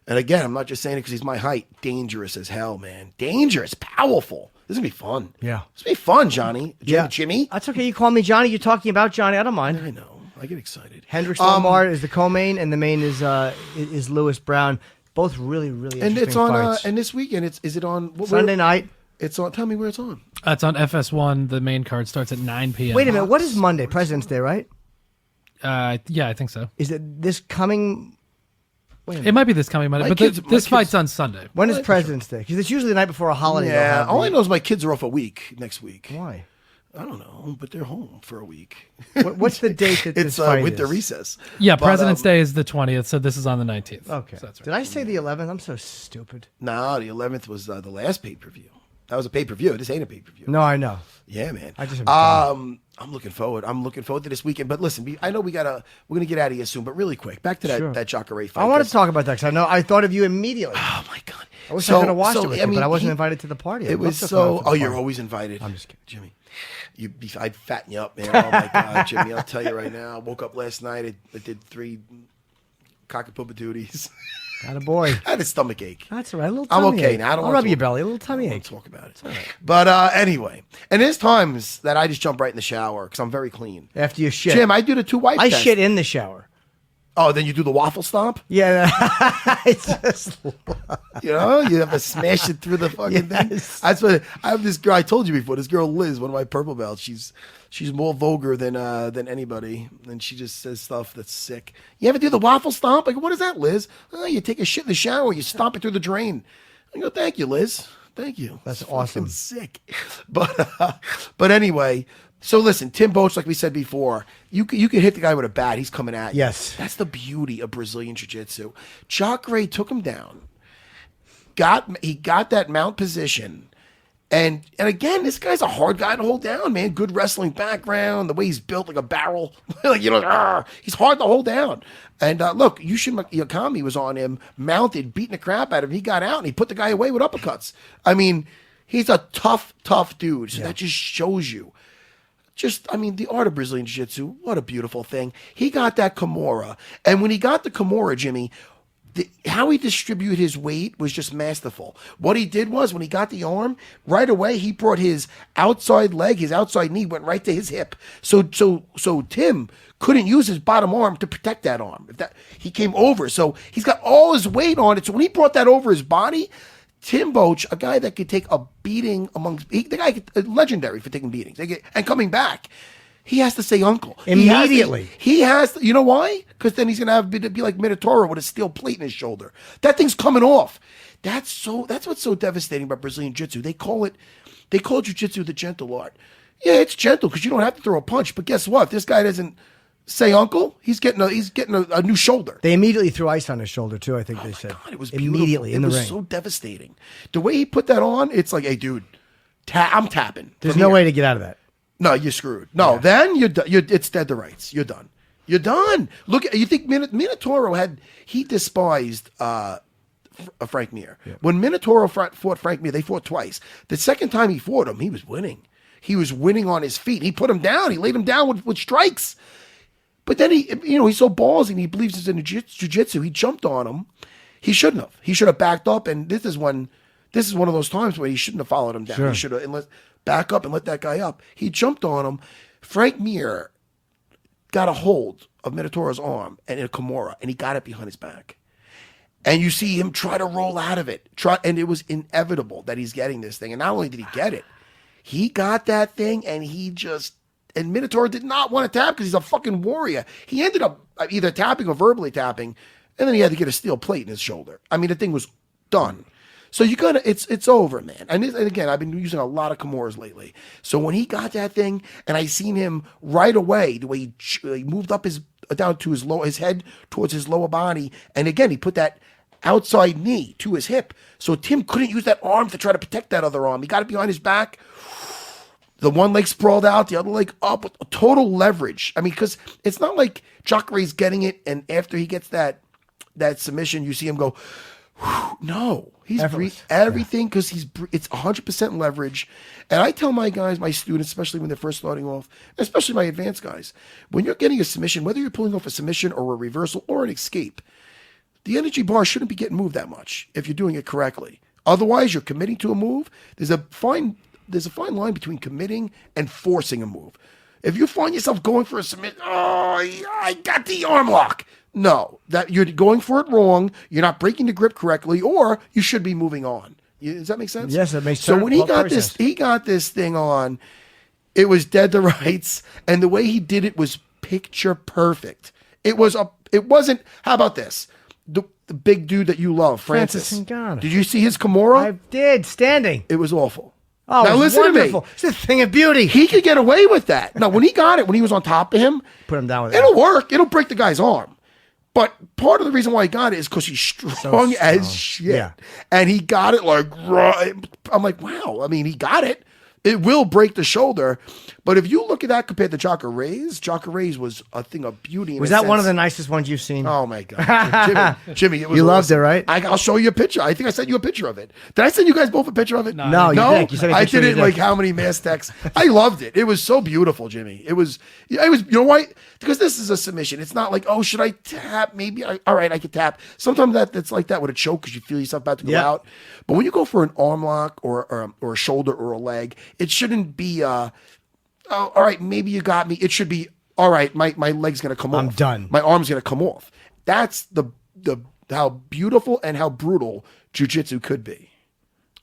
B: and again, I'm not just saying it because he's my height, dangerous as hell, man. Dangerous, powerful. This is going to be fun.
A: Yeah.
B: This is going to be fun, Johnny. Jimmy?
A: That's okay. You call me Johnny. You're talking about Johnny. I don't mind.
B: I know. I get excited.
A: Hendricks Lombard is the co-main, and the main is Lewis Brown. Both really, really interesting
B: it's on,
A: fights.
B: And this weekend, is it on?
A: Sunday night.
B: It's on. Tell me where it's on.
F: It's on FS1. The main card starts at 9 p.m.
A: Wait a minute. What is Monday? President's Day, right?
F: Yeah, I think so.
A: Is it this coming?
F: It might be this coming Monday, but this fight's on Sunday.
A: When is President's Day? Because it's usually the night before a holiday.
B: Yeah. All I know is my kids are off a week next week.
A: Why?
B: I don't know, but they're home for a week.
A: What's the date that
B: it's
A: this fight
B: winter
A: is?
B: recess?
F: Yeah, President's Day is the 20th, so this is on the 19th.
A: Okay.
F: So that's right.
A: Did I say the 11th? I'm so stupid.
B: No, the 11th was the last pay-per-view. That was a pay-per-view. This ain't a pay-per-view.
A: No, I know.
B: Yeah, man.
A: I just
B: I'm looking forward. I'm looking forward to this weekend. But listen, I know we're gonna get out of here soon. But really quick, back to that Jacare fight.
A: I wanted to talk about that because I thought of you immediately.
B: Oh my god!
A: I wish I could have watched it with you, but I wasn't invited to the party.
B: It was so. Oh, you're always invited.
A: I'm just kidding,
B: Jimmy. I'd fatten you up, man. Oh my god, Jimmy! I'll tell you right now. I woke up last night. I did 3 cockapoo duties.
A: Got a boy.
B: I had a stomach ache.
A: That's all right. A little tummy
B: I'm okay
A: ache.
B: now. I don't
A: I'll
B: wanna
A: rub your
B: talk-
A: belly. A little tummy
B: I don't
A: ache.
B: want to talk about it.
A: All right.
B: But anyway, and there's times that I just jump right in the shower because I'm very clean.
A: After you shit.
B: Jim, I do the 2 wipe
A: I
B: test.
A: shit in the shower.
B: Oh, then you do the waffle stomp?
A: Yeah. It's just,
B: You know, you have to smash it through the fucking thing.
A: Yes.
B: That's what I have. This girl I told you before. This girl Liz, one of my purple belts. She's more vulgar than anybody, and she just says stuff that's sick. You ever do the waffle stomp? I go, what is that, Liz? Oh, you take a shit in the shower, you stomp it through the drain. I go, thank you, Liz. Thank you.
A: That's
B: It's
A: awesome.
B: fucking sick. But anyway. So listen, Tim Boach, like we said before, you can hit the guy with a bat. He's coming at you.
A: Yes.
B: That's the beauty of Brazilian Jiu-Jitsu. Jacare took him down. He got that mount position. And again, this guy's a hard guy to hold down, man. Good wrestling background, the way he's built like a barrel. He's hard to hold down. And look, Yushin Yakami was on him, mounted, beating the crap out of him. He got out and he put the guy away with uppercuts. I mean, he's a tough dude. So that just shows you. The art of Brazilian Jiu-Jitsu, what a beautiful thing. He got that Kimura. And when he got the Kimura, Jimmy, how he distributed his weight was just masterful. What he did was, when he got the arm, right away, he brought his outside leg, his outside knee went right to his hip. So Tim couldn't use his bottom arm to protect that arm. He came over. So he's got all his weight on it. So when he brought that over his body, Tim Boach, a guy that could take a beating legendary for taking beatings and coming back. He has to say uncle.
A: Immediately.
B: He has to, you know why? Because then he's going to be like Minotauro with a steel plate in his shoulder. That thing's coming off. That's what's so devastating about Brazilian Jiu-Jitsu. They call Jiu-Jitsu the gentle art. Yeah, it's gentle because you don't have to throw a punch. But guess what? If this guy doesn't say uncle, he's getting a new shoulder.
A: They immediately threw ice on his shoulder too. I think they said.
B: God, it was
A: immediately in the ring.
B: It was so devastating. The way he put that on, it's like, hey, dude, I'm tapping.
A: There's no way to get out of that.
B: No, you're screwed. No, then you're done. It's dead to rights. You're done. You're done. Look, you think Minotauro he despised Frank Mir. Yeah. When Minotauro fought Frank Mir, they fought twice. The second time he fought him, he was winning. He was winning on his feet. He put him down. He laid him down with strikes. But then he's so ballsy and he believes it's in jiu-jitsu. He jumped on him. He shouldn't have. He should have backed up. And this is one of those times where he shouldn't have followed him down. Sure. He should have back up and let that guy up. He jumped on him. Frank Mir got a hold of Minotauro's arm and a Kimura, and he got it behind his back. And you see him try to roll out of it. And it was inevitable that he's getting this thing. And not only did he get it, he got that thing, and and Minotauro did not want to tap because he's a fucking warrior. He ended up either tapping or verbally tapping, and then he had to get a steel plate in his shoulder. I mean, the thing was done. So it's over, man. And again, I've been using a lot of Kimuras lately. So when he got that thing, and I seen him right away, the way he moved up down to his head towards his lower body, and again, he put that outside knee to his hip. So Tim couldn't use that arm to try to protect that other arm. He got it behind his back. The one leg sprawled out, the other leg up, with total leverage. I mean, because it's not like Jacare's getting it, and after he gets that submission, you see him go, no. He's everything because it's 100% leverage. And I tell my guys, my students, especially when they're first starting off, especially my advanced guys, when you're getting a submission, whether you're pulling off a submission or a reversal or an escape, the energy bar shouldn't be getting moved that much if you're doing it correctly. Otherwise, you're committing to a move. There's a fine line between committing and forcing a move. If you find yourself going for a submit, I got the arm lock. No, that you're going for it wrong. You're not breaking the grip correctly, or you should be moving on. Does that make sense?
A: Yes, that makes sense.
B: So when he got this thing on, it was dead to rights, and the way he did it was picture perfect. It wasn't. How about this? The big dude that you love, Francis
A: Ngannou.
B: Did you see his Kimura?
A: I did, standing.
B: It was awful.
A: Oh,
B: now listen
A: wonderful.
B: to me.
A: It's a thing of beauty.
B: He could get away with that. Now, when he got it, when he was on top of him,
A: put him down with it.
B: It'll work. It'll break the guy's arm. But part of the reason why he got it is because he's strong as shit.
A: Yeah.
B: And he got it like, I'm like, wow. I mean, he got it. It will break the shoulder. But if you look at that compared to Jacare was a thing of beauty.
A: Was that one of the nicest ones you've seen?
B: Oh, my God. Jimmy, it was
A: You loved
B: awesome.
A: it, right?
B: I'll show you a picture. I think I sent you a picture of it. Did I send you guys both a picture of it?
A: No, you didn't. You sent me a
B: I
A: picture
B: did
A: of
B: it
A: your
B: like
A: dick.
B: how many mass texts. I loved it. It was so beautiful, Jimmy. It was, you know why? Because this is a submission. It's not like, oh, should I tap? Maybe, all right, I can tap. Sometimes that's like that with a choke because you feel yourself about to go out. But when you go for an arm lock or a shoulder or a leg, it shouldn't be, oh, all right, maybe you got me. It should be, all right, my leg's going to come off.
A: I'm done.
B: My arm's going to come off. That's the how beautiful and how brutal jiu-jitsu could be.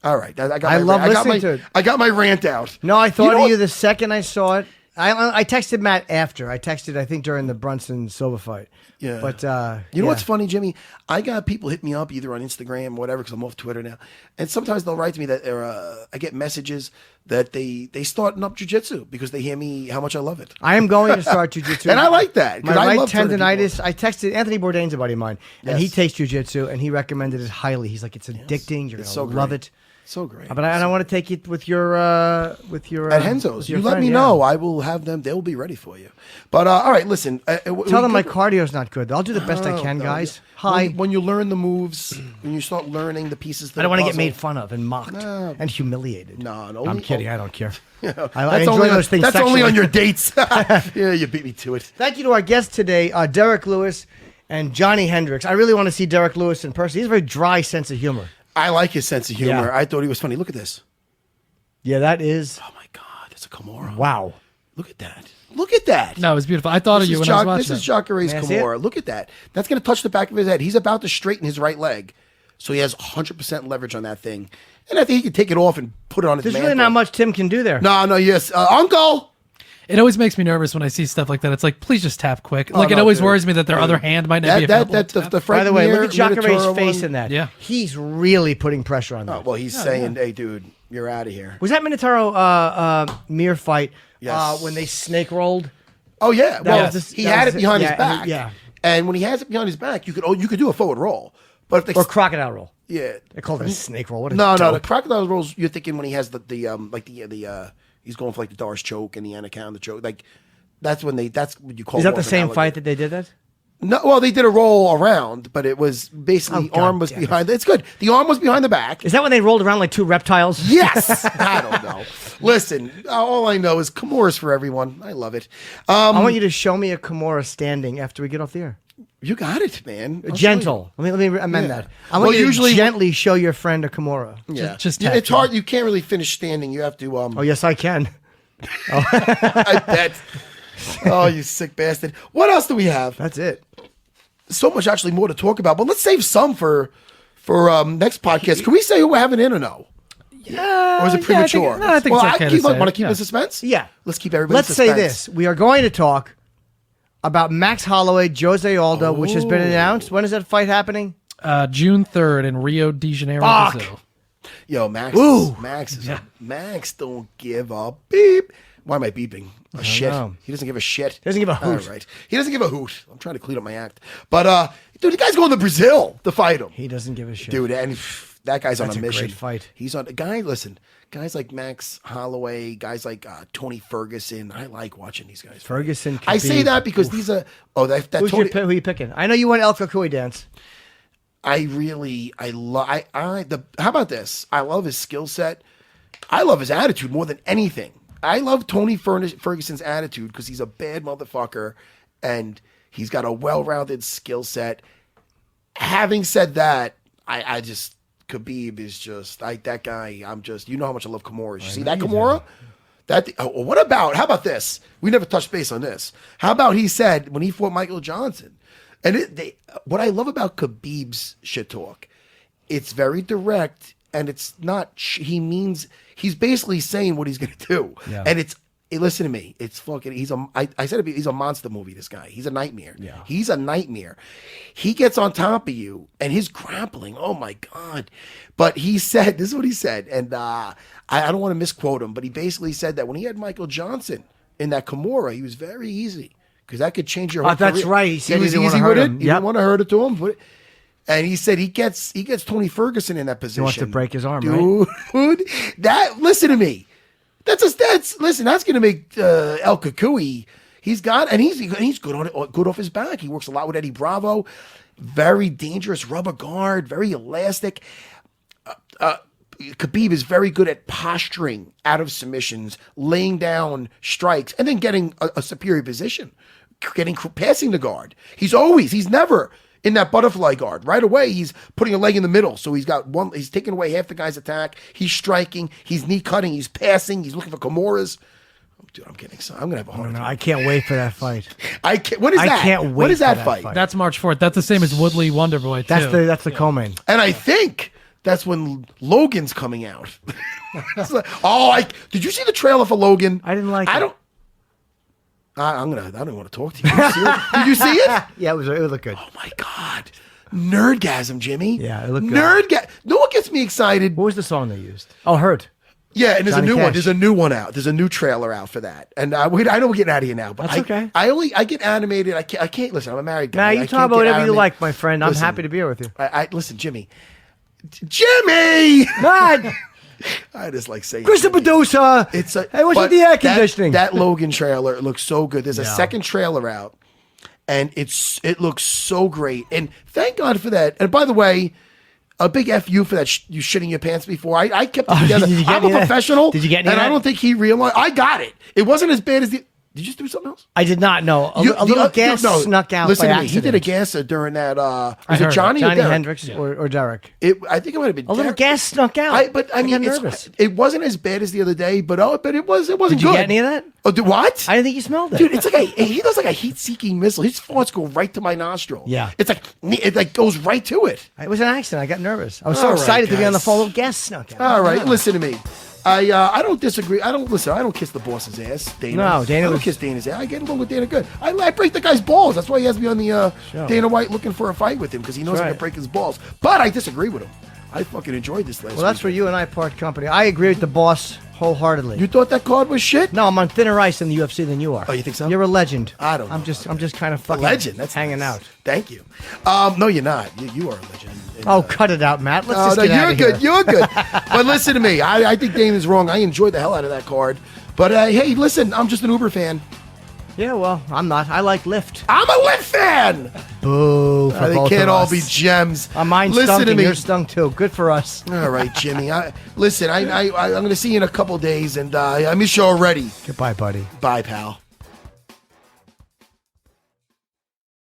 B: All right. I got my rant out.
A: No, I thought
B: know
A: of
B: what?
A: you the second I saw it. I texted Matt after. I texted, I think, during the Brunson Silva fight.
B: Yeah.
A: But,
B: you know what's funny, Jimmy? I got people hit me up either on Instagram or whatever because I'm off Twitter now. And sometimes they'll write to me that I get messages that they starting up jiu-jitsu because they hear me how much I love it.
A: I am going to start jiu-jitsu.
B: And I like that. 'cause
A: My
B: I
A: right
B: love turning
A: tendonitis.
B: people.
A: I texted Anthony Bourdain's a buddy of mine, and he
B: Yes.
A: takes jiu-jitsu, and he recommended it highly. He's like, it's addicting. You're
B: It's
A: going to
B: so
A: love
B: great.
A: it.
B: So great.
A: But I want to take it with your
B: At Henzo's.
A: with your
B: You let
A: friend,
B: me
A: yeah.
B: know. I will have them. They'll be ready for you. But all right, listen.
A: Tell them my cardio's not good. I'll do the best I can, guys. Hi.
B: When you learn the moves, when you start learning the pieces,
A: I don't want to get made fun of and mocked and humiliated.
B: No,
A: I'm kidding. I don't care. I
B: That's
A: enjoy
B: only
A: those things.
B: That's only on
A: sexually.
B: your dates. Yeah, you beat me to it.
A: Thank you to our guests today, Derrick Lewis and Johny Hendricks. I really want to see Derrick Lewis in person. He has a very dry sense of humor.
B: I like his sense of humor.
A: Yeah.
B: I thought he was funny. Look at this.
A: Yeah, that is.
B: Oh my God, it's a Kimura.
A: Wow.
B: Look at that. Look at that.
F: No, it was beautiful. I thought of you when I was watching
B: This is
F: it.
B: Jacare's
A: May I see it?
B: Kimura. Look at that. That's going to touch the back of his head. He's about to straighten his right leg. So he has 100% leverage on that thing. And I think he can take it off and put it on his
A: There's
B: mantle.
A: really not much Tim can do there.
B: No, yes. Uncle!
F: It always makes me nervous when I see stuff like that. It's like, please just tap quick. Like, it
B: no,
F: always
B: dude.
F: worries me that their other hand might not be available.
B: The
A: By the way, look at
B: Frank
A: Jacare's
B: Mir,
A: face
B: one.
A: in that.
F: Yeah.
A: He's really putting pressure on that.
B: Oh, well, he's saying, hey, dude, you're out of here.
A: Was that Minotauro Mir fight
B: Yes.
A: when they snake rolled?
B: Oh, yeah. Well,
A: was this-
B: he
A: that
B: had
A: was
B: it behind
A: yeah,
B: his back.
A: yeah.
B: And when he has it behind his back, you could do a forward roll. But if they,
A: Or crocodile roll.
B: yeah.
A: They called it a snake roll. What a
B: No, the
A: dope.
B: crocodile rolls. You're thinking when he has the he's going for like the Doris choke and the anaconda choke. Like that's when you call.
A: Is that
B: more
A: the
B: of an
A: same
B: alligator.
A: fight that they did that?
B: No, well, they did a roll around, but it was basically
A: Oh,
B: arm
A: God
B: was
A: damn it.
B: behind. It's good. The arm was behind the back.
A: Is that when they rolled around like two reptiles?
B: Yes, I don't know. Listen, all I know is Kimuras for everyone. I love it.
A: I want you to show me a Kimura standing after we get off the air.
B: You got it, man. I'll show
A: Gentle. Let me amend
B: Yeah.
A: that. I want
B: Well,
A: you
B: usually-
A: to gently show your friend a Kimura.
B: you. Yeah,
F: Just
B: Yeah,
F: tap
B: it's
F: him.
B: hard. You can't really finish standing. You have to.
A: Oh, yes, I can.
B: I bet. Oh, you sick bastard. What else do we have?
A: That's it.
B: So much actually more to talk about, but let's save some for next podcast. Can we say who we're having in or no?
F: Yeah,
B: Or is it premature?
F: I think it's okay to say.
B: Want to keep
F: Yeah.
B: the suspense?
A: Yeah.
B: Let's keep everybody.
A: Let's say this. We are going to talk about Max Holloway, Jose Aldo, which has been announced. When is that fight happening?
F: June 3rd in Rio de Janeiro,
A: Fuck.
F: Brazil.
B: Yo, Max.
A: Ooh.
B: Max don't give a beep. Why am I beeping? A shit.
A: know.
B: He doesn't give a shit.
A: Doesn't give a hoot.
B: All right. He doesn't give a hoot. I'm trying to clean up my act. But dude, the guy's going to Brazil to fight him.
A: He doesn't give a shit.
B: Dude, and that guy's
A: That's
B: on
A: a
B: a mission.
A: great fight.
B: He's on a guy. Listen, guys like Max Holloway, guys like Tony Ferguson. I like watching these guys.
A: Ferguson,
B: I say
A: Khabib.
B: that because these are. Oh, that
A: Who
B: Tony.
A: are you picking? I know you want El Kakui dance.
B: I love. How about this? I love his skill set. I love his attitude more than anything. I love Tony Ferguson's attitude because he's a bad motherfucker and he's got a well-rounded skill set. Having said that, I just Khabib is just that guy. I'm just you know how much I love Kimura. You see that Kimura? How about this? We never touched base on this. How about he said when he fought Michael Johnson, and what I love about Khabib's shit talk, it's very direct and it's not. He's basically saying what he's gonna do,
F: Yeah.
B: and listen to me. It's fucking. I said he's a monster movie. This guy. He's a nightmare.
A: Yeah.
B: He's a nightmare. He gets on top of you, and his grappling. Oh my god! But he said this is what he said, and I don't want to misquote him, but he basically said that when he had Michael Johnson in that Kimura, he was very easy. because that could change your whole
A: that's
B: career.
A: right. He said he
B: was
A: didn't wanna
B: easy
A: hurt
B: with
A: him.
B: it. He
A: Yep.
B: didn't want to hurt it to him. And he said he gets Tony Ferguson in that position.
A: He wants to break his arm,
B: dude. That listen to me. That's going to make El Kukui. He's good off his back. He works a lot with Eddie Bravo. Very dangerous rubber guard, very elastic. Khabib is very good at posturing out of submissions, laying down strikes, and then getting a superior position, passing the guard. He's never in that butterfly guard. Right away, he's putting a leg in the middle. So he's taking away half the guy's attack. He's striking, he's knee cutting, he's passing, he's looking for Kimuras. Dude, I'm getting excited. I'm going to have a heart attack.
A: I can't wait for that fight.
B: What is that?
A: I can't wait
B: What is
A: for
B: that fight?
F: That's March 4th. That's the same as Woodley Wonderboy, too.
A: That's the co-main.
B: And I think that's when Logan's coming out. Did you see the trailer for Logan?
A: I didn't like it.
B: I don't want to talk to you. Did you see it?
A: Yeah, it looked good.
B: Oh my God. Nerdgasm, Jimmy.
A: Yeah, it looked good.
B: No one gets me excited.
A: What was the song they used? Oh, Hurt.
B: Yeah, and there's
A: Johnny
B: a new one.
A: Cash.
B: There's a new one out. There's a new trailer out for that. And I know we're getting out of here now, but
A: That's okay.
B: I get animated. I can't listen. I'm a married guy.
A: Now you talk about whatever you like, my friend. I'm happy to be here with you.
B: Listen, Jimmy. Jimmy!
A: God!
B: I just like saying
A: Christopher Dosa! Hey, what's with the air conditioning?
B: That Logan trailer looks so good. There's a
A: Yeah.
B: second trailer out, and it looks so great. And thank God for that. And by the way, a big F you for that you shitting your pants before. I kept it together.
A: Did you get
B: I'm a
A: any of that?
B: professional.
A: Did you get any of
B: And I
A: that?
B: don't think he realized. I got it. It wasn't as bad as the... Did you just do something else?
A: I did not know. A little gas snuck out
B: Listen
A: by
B: to me. He did a
A: accident.
B: gasser during that... was
F: heard
B: it
F: it.
B: Johnny or
A: Johnny
B: Derrick?
A: Hendricks or Derrick.
B: I think it might have been
A: A little
B: Derrick.
A: gas snuck out.
B: I
A: got
B: mean,
A: nervous.
B: it wasn't as bad as the other day, but it wasn't
A: Did you
B: good.
A: get any of that?
B: Oh, what?
A: I didn't think you smelled it.
B: Dude, it's like he does like a heat-seeking missile. His farts go right to my nostril.
A: Yeah.
B: It goes right to it.
A: It was an accident. I got nervous. I was so
B: All right,
A: excited to be on the
B: guys.
A: phone. A little gas snuck out.
B: All right, listen to me. I don't disagree. I don't kiss the boss's ass, Dana.
A: No, Dana
B: I don't
A: was-
B: kiss Dana's ass. I get along with Dana good. I break the guy's balls. That's why he has me on the
A: Sure.
B: Dana White looking for a fight with him because he knows I
A: right.
B: can break his balls. But I disagree with him. I fucking enjoyed this last
A: Well, that's
B: week.
A: where you and I part company. I agree with the boss wholeheartedly.
B: You thought that card was shit?
A: No, I'm on thinner ice in the UFC than you are.
B: Oh, you think so?
A: You're a legend.
B: I don't know
A: I'm just kind of
B: A
A: fucking
B: legend. That's
A: hanging
B: nice.
A: out.
B: Thank you. No, you're not. You are a legend. And,
A: Oh, cut it out, Matt. Let's
B: no,
A: just
B: no,
A: get out
B: you're
A: of
B: good.
A: here.
B: You're good. But listen to me. I think Dana's wrong. I enjoyed the hell out of that card. But hey, listen, I'm just an Uber fan.
A: Yeah, well, I'm not. I like Lyft.
B: I'm a Lyft fan.
A: Boo for
B: They
A: both
B: can't
A: of
B: all
A: us.
B: be gems.
A: Mine
B: listen
A: stunk
B: to
A: and
B: me.
A: yours stunk too. Good for us.
B: All right, Jimmy. Listen, I'm going to see you in a couple days, and I miss you already.
A: Goodbye, buddy.
B: Bye, pal.